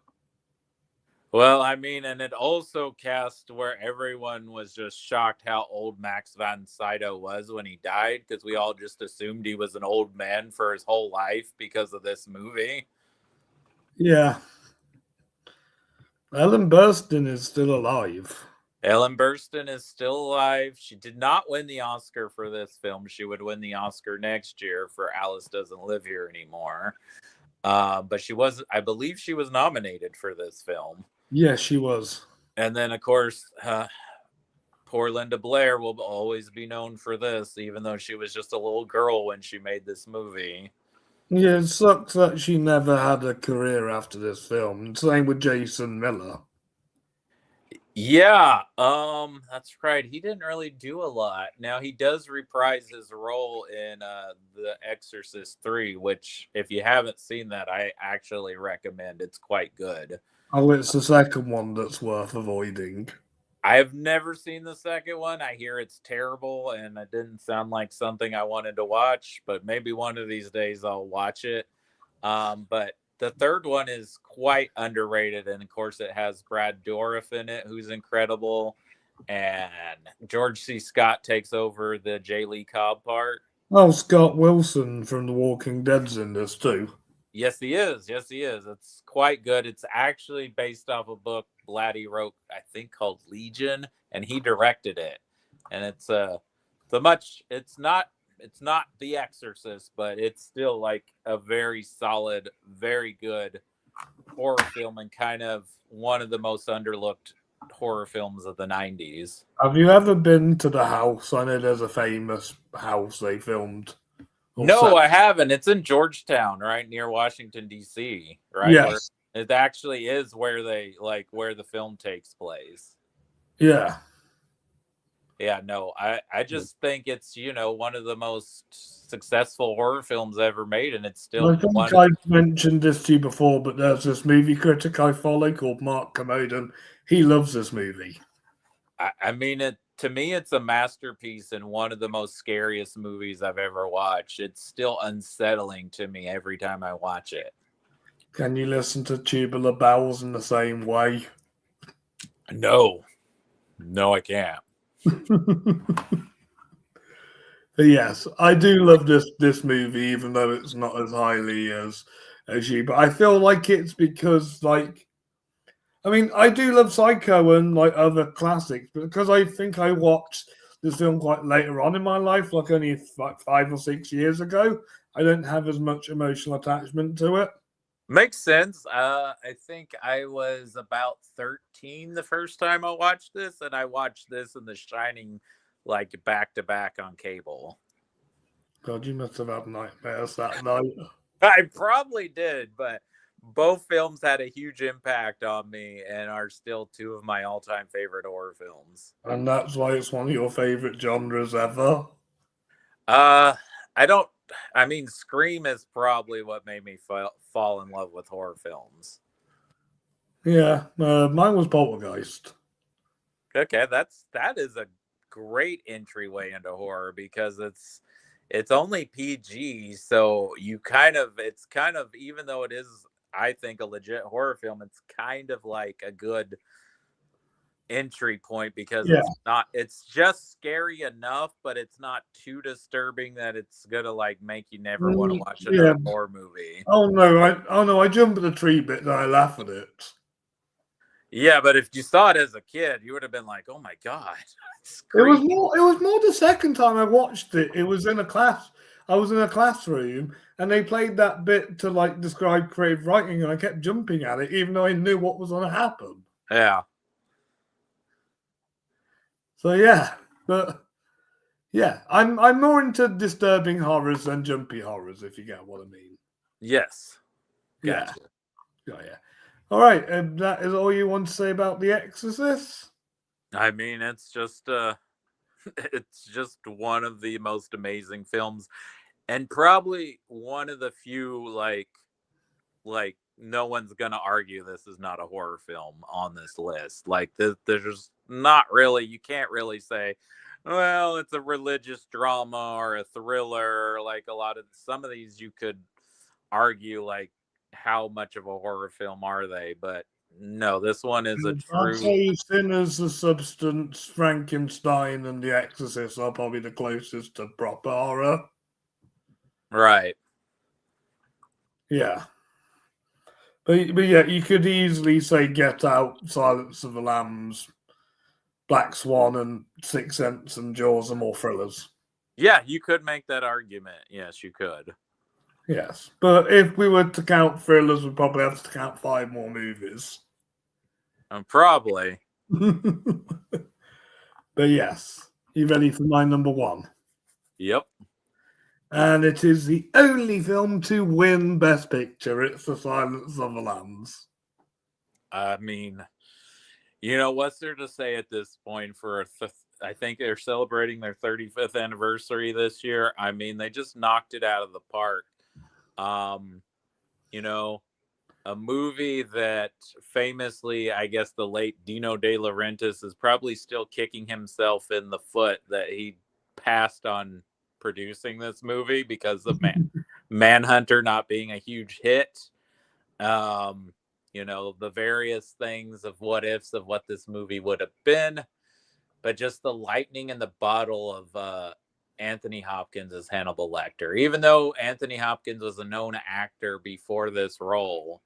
Well, I mean, and it also cast where everyone was just shocked how old Max von Sydow was when he died, because we all just assumed he was an old man for his whole life because of this movie. Yeah. Ellen Burstyn is still alive. Ellen Burstyn is still alive. She did not win the Oscar for this film. She would win the Oscar next year for Alice Doesn't Live Here Anymore. But she was, I believe she was nominated for this film. Yes, she was. And then, of course, poor Linda Blair will always be known for this, even though she was just a little girl when she made this movie. Yeah, it sucks that she never had a career after this film. Same with Jason Miller. Yeah, that's right. He didn't really do a lot. Now he does reprise his role in The Exorcist 3, which if you haven't seen that, I actually recommend. It's quite good. Oh, it's the second one that's worth avoiding. I have never seen the second one. I hear it's terrible and it didn't sound like something I wanted to watch, but maybe one of these days I'll watch it. But the third one is quite underrated, and of course it has Brad Dourif in it, who's incredible. and George C. Scott takes over the J. Lee Cobb part. Oh, Scott Wilson from The Walking Dead's in this too. Yes, he is. Yes, he is. It's quite good. It's actually based off a book Blatty wrote, I think, called Legion, and he directed it. And it's not The Exorcist, but it's still like a very solid, very good horror film, and kind of one of the most underlooked horror films of the 90s. Have you ever been to the house? I know there's a famous house they filmed. Or set. No, I haven't. It's in Georgetown, right near Washington D.C., right? Where Yes. it actually is where where the film takes place. Yeah. Yeah, no, I just think it's, one of the most successful horror films ever made, and it's I still think one. I've mentioned this to you before, but there's this movie critic I follow called Mark Commode, and he loves this movie. I mean, to me, it's a masterpiece and one of the most scariest movies I've ever watched. It's still unsettling to me every time I watch it. Can you listen to Tubular Bells in the same way? No, I can't. But yes, I do love this movie, even though it's not as highly as you. But I feel like it's because I mean, I do love Psycho and like other classics, but because I think I watched this film quite later on in my life, like only like 5 or 6 years ago, I don't have as much emotional attachment to it. Makes sense. I think I was about 13 the first time I watched this, and I watched this and The Shining like back to back on cable. God, you must have had nightmares that night. I probably did, but both films had a huge impact on me and are still two of my all-time favorite horror films. And that's why it's one of your favorite genres ever. Uh, I don't. I mean, Scream is probably what made me fall in love with horror films. Yeah, mine was Poltergeist. Okay, that is a great entryway into horror because it's only PG, so it's kind of, even though it is, I think, a legit horror film, it's kind of like a good entry point because Yeah. it's just scary enough, but it's not too disturbing that it's gonna like make you never want to watch Yeah. another horror movie. Oh no, I jump at the tree bit and I laugh at it. Yeah, but if you saw it as a kid, you would have been like, "Oh my god, it's It was creepy." more the second time I watched it. It was in a class. I was in a classroom and they played that bit to like describe creative writing and I kept jumping at it even though I knew what was gonna happen. Yeah. So yeah, but yeah, I'm more into disturbing horrors than jumpy horrors, if you get what I mean. Yes. Yeah. Gotcha. Oh yeah. All right, and that is all you want to say about The Exorcist? I mean, it's just it's just one of the most amazing films, and probably one of the few like no one's gonna argue this is not a horror film on this list. Like there's not really, you can't really say, well, it's a religious drama or a thriller. Like some of these you could argue like how much of a horror film are they, but no, this one is a I'd true. say Sinners, The Substance, Frankenstein, and The Exorcist are probably the closest to proper horror. Right. Yeah. But yeah, you could easily say Get Out, Silence of the Lambs, Black Swan, and Sixth Sense and Jaws are more thrillers. Yeah, you could make that argument. Yes, you could. Yes. But if we were to count thrillers, we'd probably have to count 5 more movies. Probably. But yes. You ready for my number 1? Yep. And it is the only film to win Best Picture. It's The Silence of the Lambs. I mean, what's there to say at this point for I think they're celebrating their 35th anniversary this year. I mean, they just knocked it out of the park. A movie that famously, I guess the late Dino De Laurentiis is probably still kicking himself in the foot that he passed on producing this movie because of Manhunter not being a huge hit. The various things of what ifs of what this movie would have been. but just the lightning in the bottle of Anthony Hopkins as Hannibal Lecter. Even though Anthony Hopkins was a known actor before this role,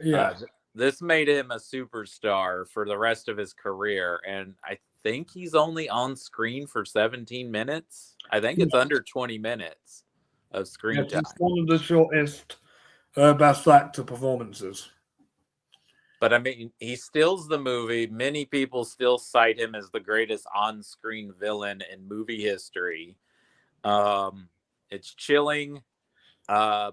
Yeah. this made him a superstar for the rest of his career. And I think he's only on screen for 17 minutes. I think it's under 20 minutes of screen Yes, time. it's one of the shortest best actor performances. But I mean, he steals the movie. Many people still cite him as the greatest on-screen villain in movie history. It's chilling. Um,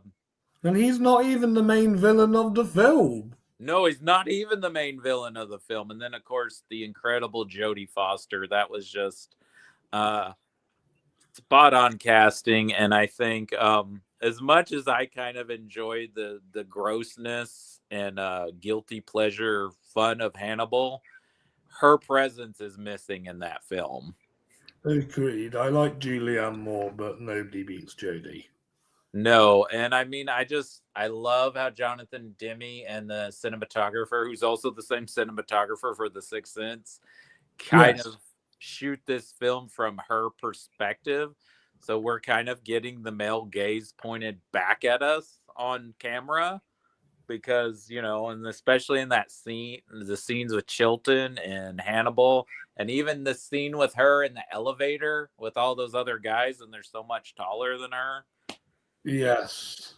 And he's not even the main villain of the film. no, he's not even the main villain of the film. And then, of course, the incredible Jodie Foster. That was just uh, spot on casting. And I think as much as I kind of enjoyed the grossness and guilty pleasure fun of Hannibal, her presence is missing in that film. Agreed. I like Julianne more, but nobody beats Jodie. No, and I mean, I love how Jonathan Demme and the cinematographer, who's also the same cinematographer for The Sixth Sense, kind Yes. of shoot this film from her perspective. So we're kind of getting the male gaze pointed back at us on camera because, and especially in that scene, the scenes with Chilton and Hannibal, and even the scene with her in the elevator with all those other guys, and they're so much taller than her. Yes.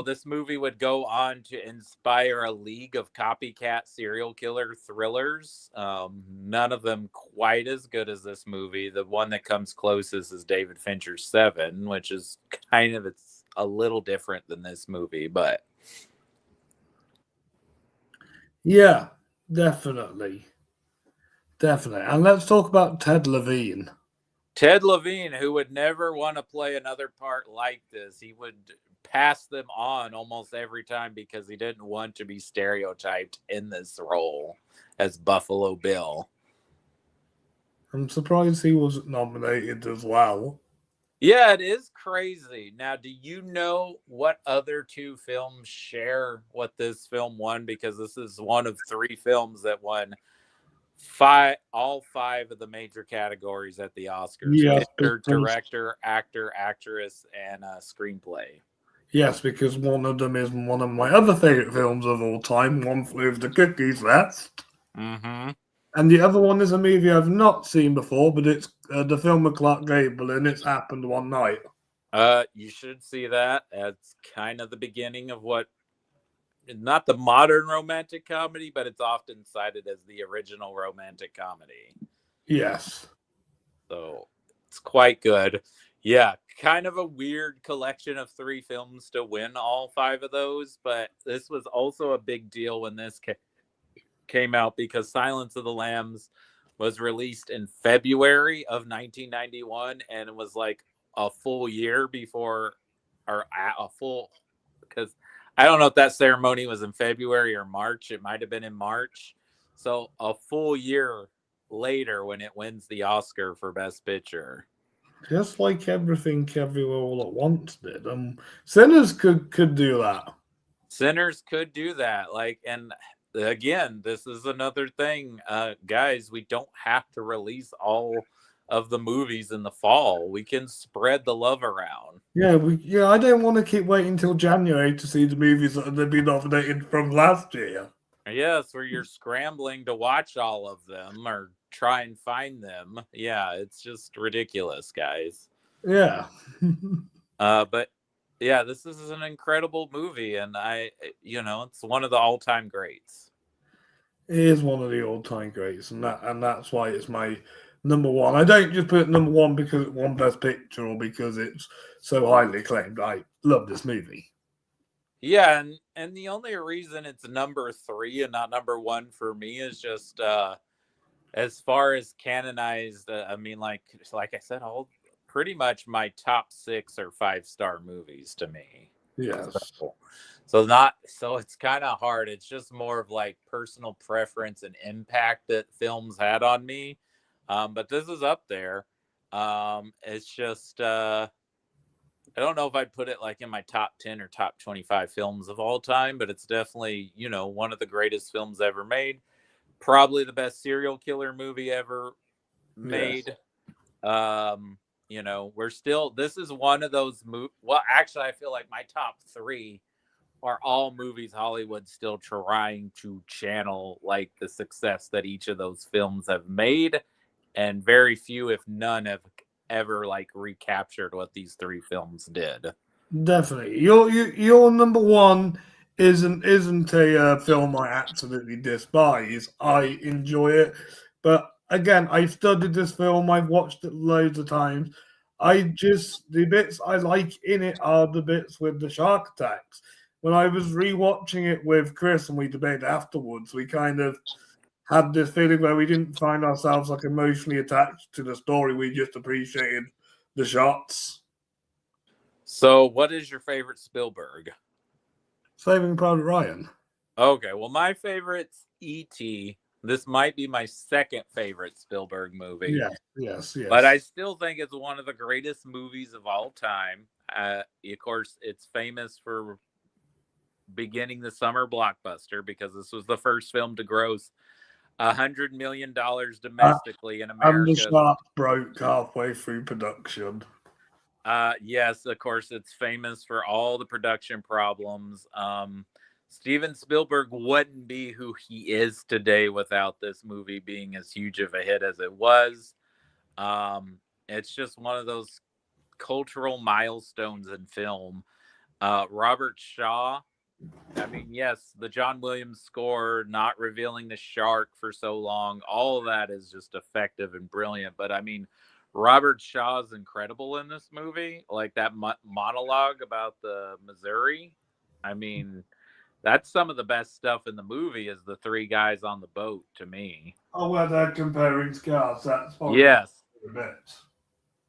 This movie would go on to inspire a league of copycat serial killer thrillers. None of them quite as good as this movie. The one that comes closest is David Fincher's Seven, which is it's a little different than this movie, but Yeah, definitely. Definitely. And let's talk about Ted Levine. Ted Levine, who would never want to play another part like this, he would pass them on almost every time because he didn't want to be stereotyped in this role as Buffalo Bill. I'm surprised he wasn't nominated as well. Yeah, it is crazy. Now, do you know what other two films share what this film won? Because this is one of three films that won all five of the major categories at the Oscars: Yes, picture, because, director, actor, actress, and screenplay. yes, because one of them is one of my other favorite films of all time, One Flew Over the Cuckoo's Nest. Mm-hmm. And the other one is a movie I've not seen before, but it's the film with Clark Gable, and It's Happened One Night. You should see that. It's kind of the beginning of what, not the modern romantic comedy, but it's often cited as the original romantic comedy. Yes. So it's quite good. Yeah, kind of a weird collection of three films to win all five of those, but this was also a big deal when this came out because Silence of the Lambs was released in February of 1991, and it was like a full year before, or a full, because I don't know if that ceremony was in February or March. It might have been in March. So a full year later when it wins the Oscar for Best Picture. Just like Everything Everywhere All at Once did. Sinners could do that. Sinners could do that. And again, this is another thing, guys, we don't have to release all of the movies in the fall. We can spread the love around. Yeah, I don't want to keep waiting till January to see the movies that have been nominated from last year. Yes, where you're scrambling to watch all of them or try and find them. Yeah, it's just ridiculous, guys. Yeah. But yeah, this is an incredible movie, and it's one of the all-time greats. It is one of the all-time greats, and that's why it's my number one. I don't just put it number one because it won Best Picture or because it's so highly acclaimed. I love this movie. Yeah, and the only reason it's number 3 and not number 1 for me is just as far as canonized. I mean, like I said, all pretty much my top 6 are 5-star movies to me. Yes. So it's kind of hard. It's just more of like personal preference and impact that films had on me. But this is up there. It's just I don't know if I'd put it like in my top 10 or top 25 films of all time, but it's definitely, one of the greatest films ever made. probably the best serial killer movie ever Yes. made. We're still, this is one of those well, actually, I feel like my top three are all movies Hollywood's still trying to channel like the success that each of those films have made, and very few, if none, have ever like recaptured what these three films did. Definitely. Your number one isn't a film I absolutely despise. I enjoy it, but again, I've studied this film. I've watched it loads of times. The bits I like in it are the bits with the shark attacks. When I was rewatching it with Chris and we debated afterwards, we kind of had this feeling where we didn't find ourselves like emotionally attached to the story. We just appreciated the shots. So, what is your favorite Spielberg? Saving Private Ryan. Okay, well, my favorite's E.T. This might be my second favorite Spielberg movie. Yes. But I still think it's one of the greatest movies of all time. Of course, it's famous for beginning the summer blockbuster because this was the first film to gross $100 million domestically in And the America. shark broke halfway through production. Yes, of course, it's famous for all the production problems. Steven Spielberg wouldn't be who he is today without this movie being as huge of a hit as it was. It's just one of those cultural milestones in film. Robert Shaw, I mean, yes, the John Williams score, not revealing the shark for so long, all of that is just effective and brilliant. But I mean, Robert Shaw is incredible in this movie. Like that monologue about the Missouri. I mean, that's some of the best stuff in the movie is the three guys on the boat to me. Oh, where they're comparing scars. That's probably Yes. a bit.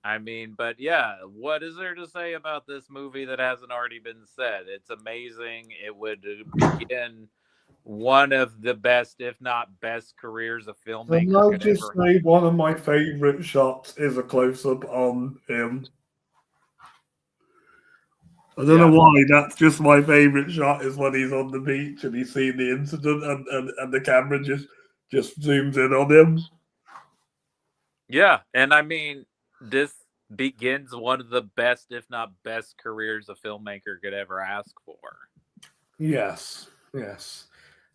I mean, but yeah, what is there to say about this movie that hasn't already been said? It's amazing. It would begin one of the best, if not best, careers a And filmmaker I'll could just ever. say one of my favourite shots is a close up on him. I don't know Yeah. why, that's just my favourite shot is when he's on the beach and he's seen the incident and the camera just zooms in on him. Yeah. And I mean, this begins one of the best, if not best, careers a filmmaker could ever ask for. Yes.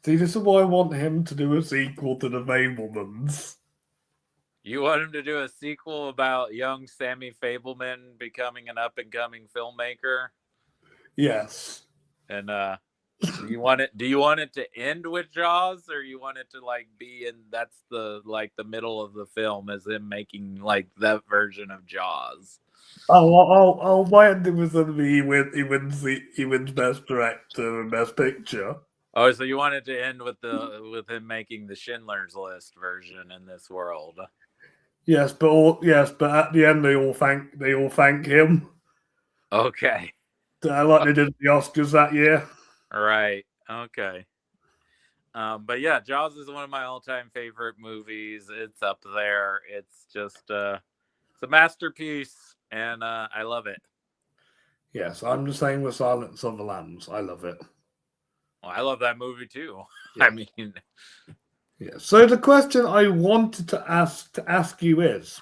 See, this is why I want him to do a sequel to The Fablemans. You want him to do a sequel about young Sammy Fableman becoming an up and coming filmmaker? Yes. And do you want it to end with Jaws, or you want it to like be in that's the like the middle of the film as him making like that version of Jaws? Oh, my ending was going to be he wins Best Director and Best Picture. Oh, so you want it to end with him making the Schindler's List version in this world? Yes, but at the end they all thank him, Okay. like they did at the Oscars that year. All right. Okay. But yeah, Jaws is one of my all-time favorite movies. It's up there. It's just it's a masterpiece, and I love it. Yes, I'm the same with Silence of the Lambs. I love it. Well, I love that movie too. Yeah. I mean, Yeah. So the question I wanted to ask you is,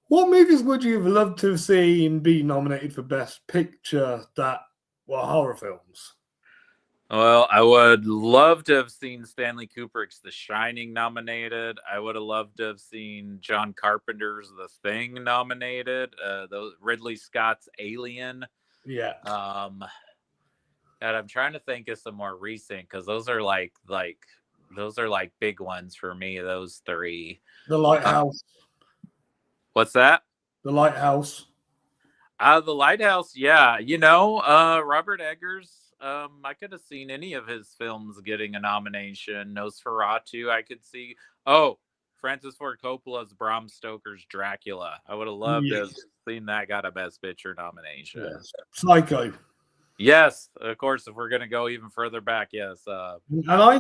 what movies would you have loved to have seen be nominated for Best Picture that were horror films? well, I would love to have seen Stanley Kubrick's The Shining nominated. I would have loved to have seen John Carpenter's The Thing nominated. Ridley Scott's Alien. Yeah. And I'm trying to think of some more recent because those are like big ones for me. Those three. The Lighthouse. What's that? The Lighthouse. The Lighthouse. Yeah, Robert Eggers. I could have seen any of his films getting a nomination. Nosferatu, I could see. Oh, Francis Ford Coppola's Bram Stoker's Dracula. I would have loved to have seen that got a Best Picture nomination. Yes. Psycho. Yes, of course. If we're gonna go even further back, yes. And I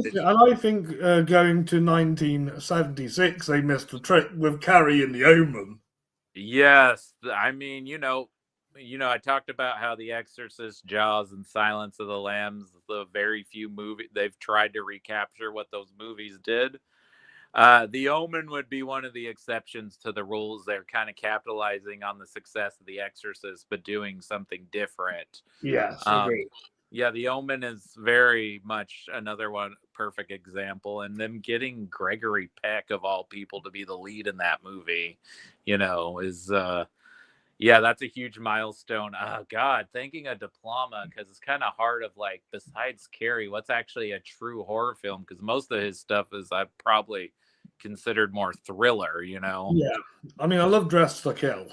think going to 1976, they missed a trick with Carrie and the Omen. Yes, I mean, I talked about how The Exorcist, Jaws, and Silence of the Lambs, the very few movies they've tried to recapture what those movies did. The Omen would be one of the exceptions to the rules. They're kind of capitalizing on the success of The Exorcist, but doing something different. Yes, agreed. Yeah, The Omen is very much another one perfect example, and them getting Gregory Peck of all people to be the lead in that movie, is yeah, that's a huge milestone. Oh God, thinking a diploma, because it's kind of hard of like, besides Carrie, what's actually a true horror film? Because most of his stuff is I've probably considered more thriller. Yeah, I mean, I love Dressed to Kill.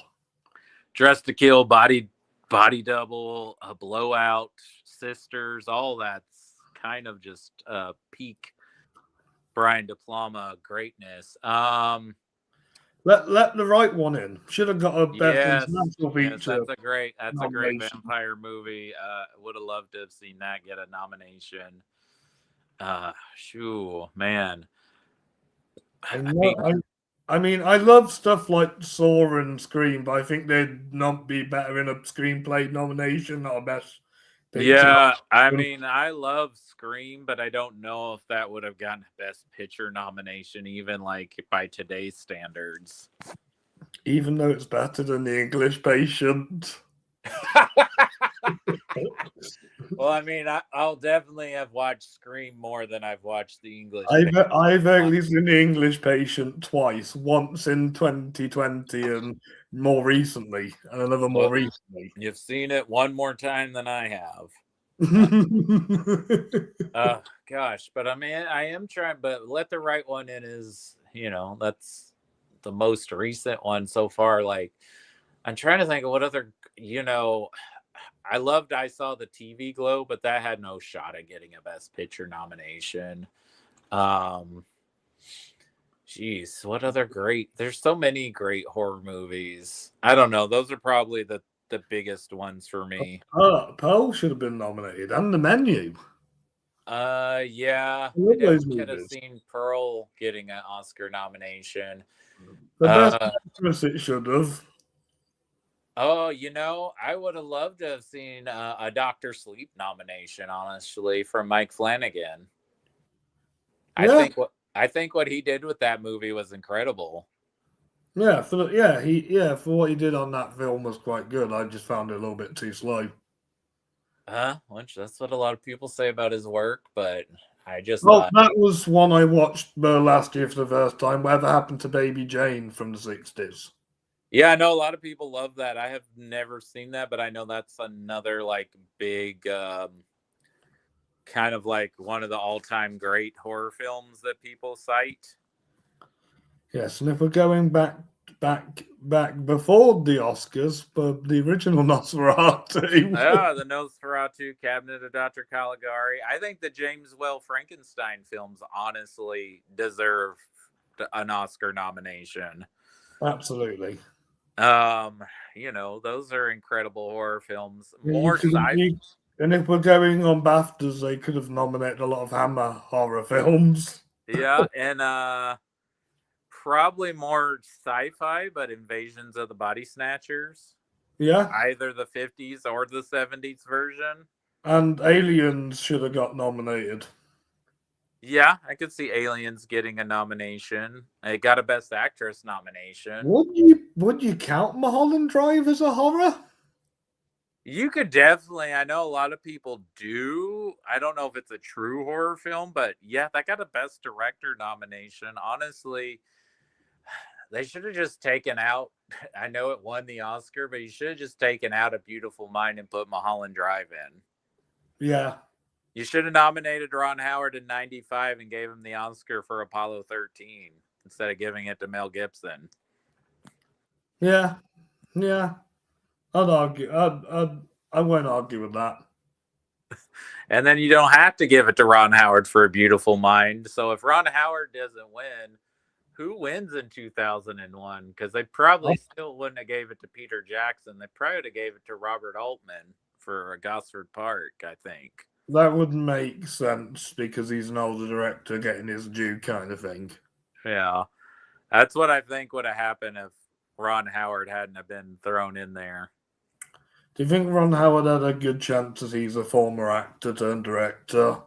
Dressed to Kill, Body Double, a Blowout, Sisters, all that's kind of just peak Brian De Palma greatness. Let the right one in. Should have got a best international Yes, feature. that's a great nomination. vampire movie. Would have loved to have seen that get a nomination. Shoo, man. I mean, I love stuff like Saw and Scream, but I think they'd not be better in a screenplay nomination, not a best picture. Yeah, I mean, I love Scream, but I don't know if that would have gotten a Best Picture nomination, even like by today's standards. Even though it's better than The English Patient. Well, I mean, I'll definitely have watched Scream more than I've watched The English Patient. I've only seen The English Patient twice, once in 2020 and more recently, and another more recently. You've seen it one more time than I have. Gosh, but I mean, I am trying, but Let the Right One In is, that's the most recent one so far. Like, I'm trying to think of what other, I loved I Saw the TV Glow, but that had no shot at getting a Best Picture nomination. Jeez, what other great? There's so many great horror movies. I don't know. Those are probably the biggest ones for me. Pearl should have been nominated, and The Menu. Yeah, I definitely could have seen Pearl getting an Oscar nomination. The best actress it should have. Oh, I would have loved to have seen a Dr. Sleep nomination, honestly, from Mike Flanagan. Yeah. I think what he did with that movie was incredible. Yeah, for what he did on that film was quite good. I just found it a little bit too slow. Which that's what a lot of people say about his work, but I just thought that was one I watched last year for the first time. Whatever Happened to Baby Jane from the 60s. Yeah, I know a lot of people love that. I have never seen that, but I know that's another like big kind of like one of the all-time great horror films that people cite. Yes, and if we're going back before the Oscars, but the original Nosferatu. Yeah, the Nosferatu, Cabinet of Dr. Caligari. I think the James Whale Frankenstein films honestly deserve an Oscar nomination. Absolutely. Those are incredible horror films. And if we're going on BAFTAs, they could have nominated a lot of Hammer horror films. Yeah, and probably more sci-fi, but Invasions of the Body Snatchers. Yeah. Either the 50s or the 70s version. And Aliens should have got nominated. Yeah, I could see Aliens getting a nomination. It got a Best Actress nomination. Would you count Mulholland Drive as a horror? You could definitely. I know a lot of people do. I don't know if it's a true horror film, but yeah, that got a Best Director nomination. Honestly, they should have just taken out. I know it won the Oscar, but you should have just taken out A Beautiful Mind and put Mulholland Drive in. Yeah. You should have nominated Ron Howard in '95 and gave him the Oscar for Apollo 13 instead of giving it to Mel Gibson. Yeah. Yeah. I'd argue. I won't argue with that. And then you don't have to give it to Ron Howard for A Beautiful Mind. So if Ron Howard doesn't win, who wins in 2001? Because they probably still wouldn't have gave it to Peter Jackson. They probably would have gave it to Robert Altman for Gosford Park, I think. That would make sense because he's an older director getting his due kind of thing. Yeah. That's what I think would have happened if Ron Howard hadn't have been thrown in there. Do you think Ron Howard had a good chance as he's a former actor turned director?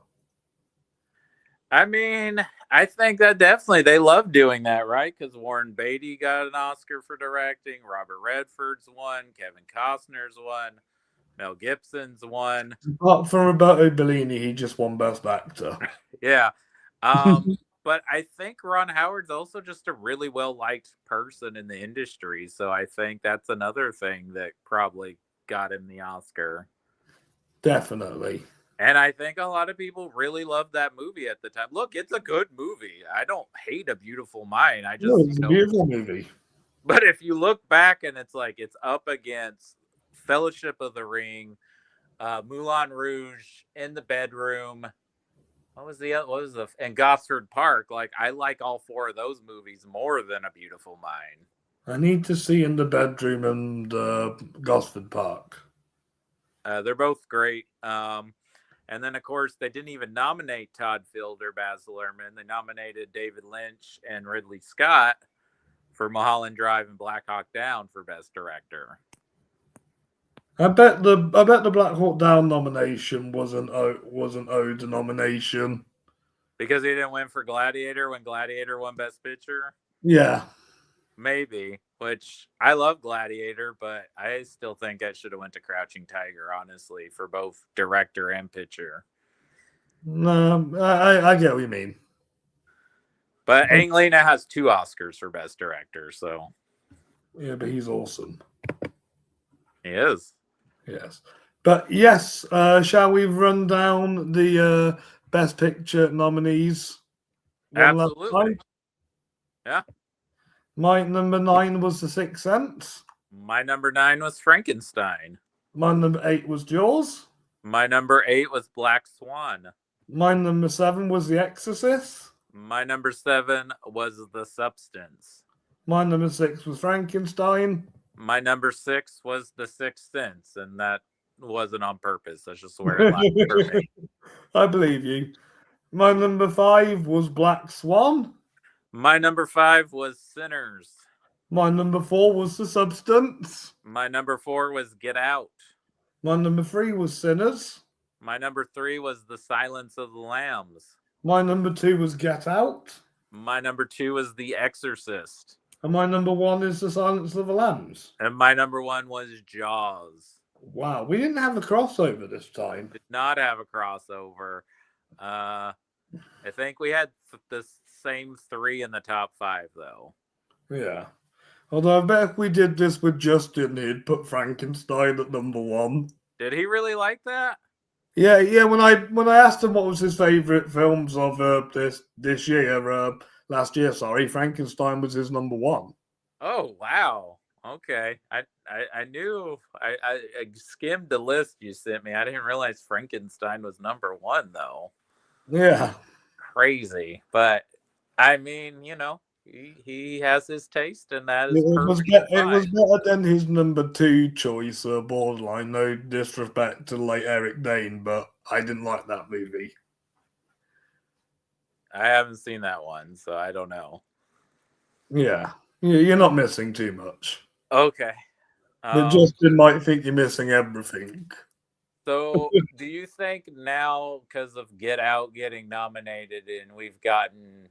I mean, I think that definitely they love doing that, right? Because Warren Beatty got an Oscar for directing, Robert Redford's won, Kevin Costner's won, Mel Gibson's won. Apart from Roberto Bellini, he just won Best Actor. Yeah. But I think Ron Howard's also just a really well liked person in the industry. So I think that's another thing that probably got him the Oscar. Definitely. And I think a lot of people really loved that movie at the time. Look, it's a good movie. I don't hate A Beautiful Mind. I just, No, it's a beautiful movie. but if you look back and it's like it's up against Fellowship of the Ring, Moulin Rouge, In the Bedroom. And Gosford Park? Like, I like all four of those movies more than A Beautiful Mind. I need to see In the Bedroom and Gosford Park. They're both great. And then, of course, they didn't even nominate Todd Field or Baz Luhrmann. They nominated David Lynch and Ridley Scott for Mulholland Drive and Black Hawk Down for Best Director. I bet the Black Hawk Down nomination was an owed nomination Because he didn't win for Gladiator when Gladiator won Best Picture? Yeah. Maybe, which I love Gladiator, but I still think I should have went to Crouching Tiger, honestly, for both director and picture. No, I get what you mean. But Ang Lee now has 2 Oscars for Best Director, so. Yeah, but he's awesome. He is. Yes. But yes, shall we run down the Best Picture nominees? Absolutely. Yeah. My number 9 was The Sixth Sense. My number 9 was Frankenstein. My number 8 was Jaws. My number 8 was Black Swan. My number 7 was The Exorcist. My number 7 was The Substance. My number 6 was Frankenstein. My number 6 was The Sixth Sense, and that wasn't on purpose. That's just where it lied for me. I believe you. My number 5 was Black Swan. My number 5 was Sinners. My number 4 was The Substance. My number 4 was Get Out. My number 3 was Sinners. My number 3 was The Silence of the Lambs. My number 2 was Get Out. My number 2 was The Exorcist. And my number 1 is The Silence of the Lambs. And my number 1 was Jaws. Wow, we didn't have a crossover this time. Did not have a crossover. I think we had the same 3 in the top 5, though. Yeah. Although I bet if we did this with Justin, he'd put Frankenstein at number 1. Did he really like that? Yeah. When I asked him what was his favorite films of this year, last year, sorry, Frankenstein was his number 1. Oh wow! Okay, I knew I skimmed the list you sent me. I didn't realize Frankenstein was number 1 though. Yeah, crazy. But I mean, he has his taste, and that is it was better than his number 2 choice, Borderline. No disrespect to like Eric Dane, but I didn't like that movie. I haven't seen that one, so I don't know. Yeah, you're not missing too much. Okay. But Justin might think you're missing everything. So, do you think now, because of Get Out getting nominated, and we've gotten,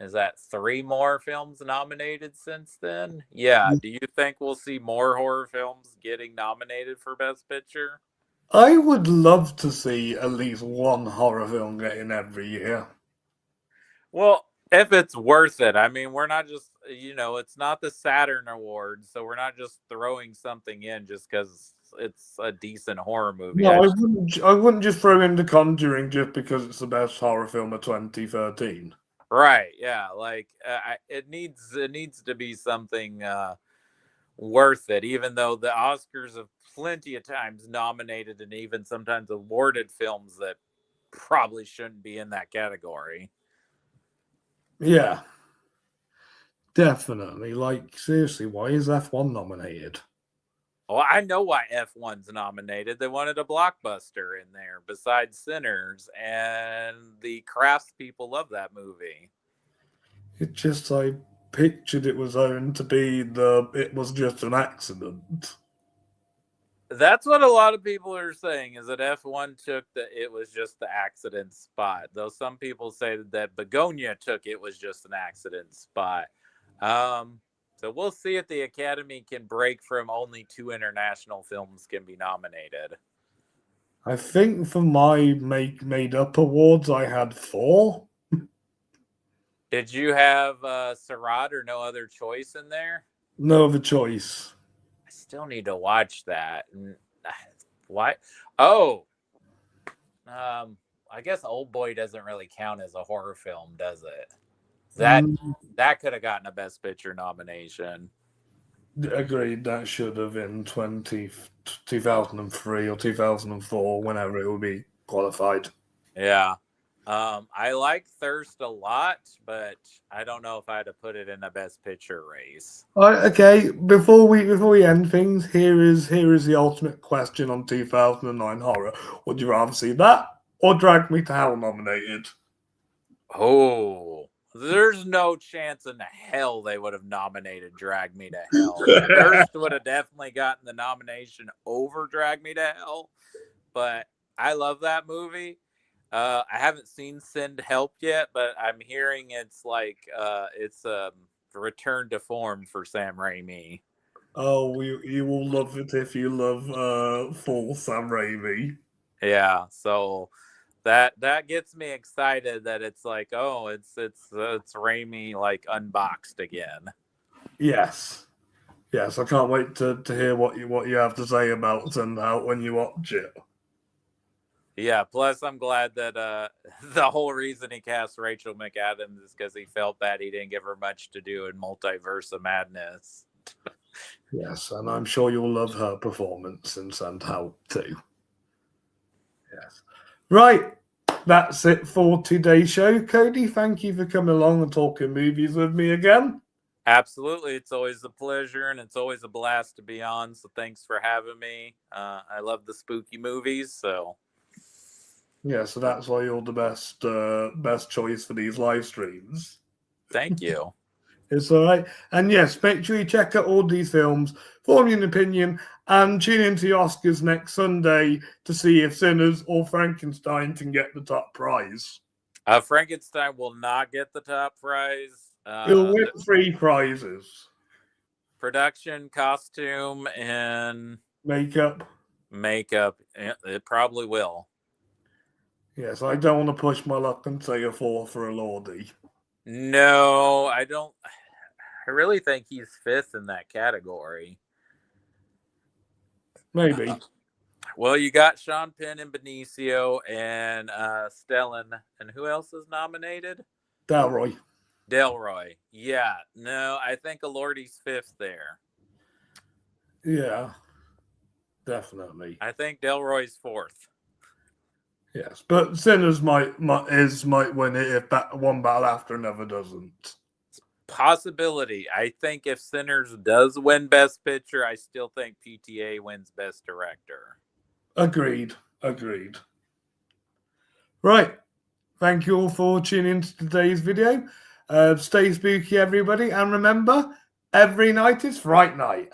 is that 3 more films nominated since then? Yeah. Do you think we'll see more horror films getting nominated for Best Picture? I would love to see at least one horror film getting every year. Well, if it's worth it. I mean, we're not just, it's not the Saturn Awards, so we're not just throwing something in just because it's a decent horror movie. No, I wouldn't just throw in The Conjuring just because it's the best horror film of 2013. Right? Yeah, like it needs to be something worth it. Even though the Oscars have plenty of times nominated and even sometimes awarded films that probably shouldn't be in that category. Yeah, definitely. Like, seriously, why is F1 nominated? Well, I know why F1's nominated. They wanted a blockbuster in there besides Sinners, and the craftspeople love that movie. It just, I pictured it was owned to be it was just an accident. That's what a lot of people are saying, is that F1 took it was just the accident spot. Though some people say that Begonia took it was just an accident spot. So we'll see if the Academy can break from only 2 international films can be nominated. I think for my made up awards, I had 4. Did you have Sarat or No Other Choice in there? No other choice. I still need to watch that. Why? Oh, I guess Old Boy doesn't really count as a horror film, does it? That could have gotten a Best Picture nomination. Agreed. That should have been 2003 or 2004, whenever it would be qualified. Yeah. I like Thirst a lot, but I don't know if I had to put it in a Best Picture race. Okay, before we end things, here is the ultimate question on 2009 horror. Would you rather see that or Drag Me to Hell nominated? Oh, there's no chance in hell they would have nominated Drag Me to Hell. Thirst would have definitely gotten the nomination over Drag Me to Hell, but I love that movie. I haven't seen Send Help yet, but I'm hearing it's like it's a return to form for Sam Raimi. Oh, you will love it if you love full Sam Raimi. Yeah, so that gets me excited that it's like, oh, it's Raimi like unboxed again. Yes, yes, I can't wait to hear what you have to say about Send Out when you watch it. Yeah, plus I'm glad that the whole reason he cast Rachel McAdams is because he felt bad he didn't give her much to do in Multiverse of Madness. Yes, and I'm sure you'll love her performance in Send Out too. Yes. Right, that's it for today's show. Cody, thank you for coming along and talking movies with me again. Absolutely. It's always a pleasure and it's always a blast to be on. So thanks for having me. I love the spooky movies. So yeah, so that's why you're the best choice for these live streams. Thank you. It's all right. And yes, make sure you check out all these films, form your opinion, and tune into the Oscars next Sunday to see if Sinners or Frankenstein can get the top prize. Frankenstein will not get the top prize. He'll win 3 prizes. Production, costume, and makeup. It probably will. Yes, I don't want to push my luck and say a 4 for a Lordy. No, I don't. I really think he's 5th in that category. Maybe. Well, you got Sean Penn and Benicio and Stellan. And who else is nominated? Delroy. Yeah. No, I think Elordi's 5th there. Yeah. Definitely. I think Delroy's 4th. Yes, but Sinners might win it if that one battle after another doesn't. Possibility. I think if Sinners does win Best Picture, I still think PTA wins Best Director. Agreed. Right. Thank you all for tuning into today's video. Stay spooky, everybody. And remember, every night is Fright Night.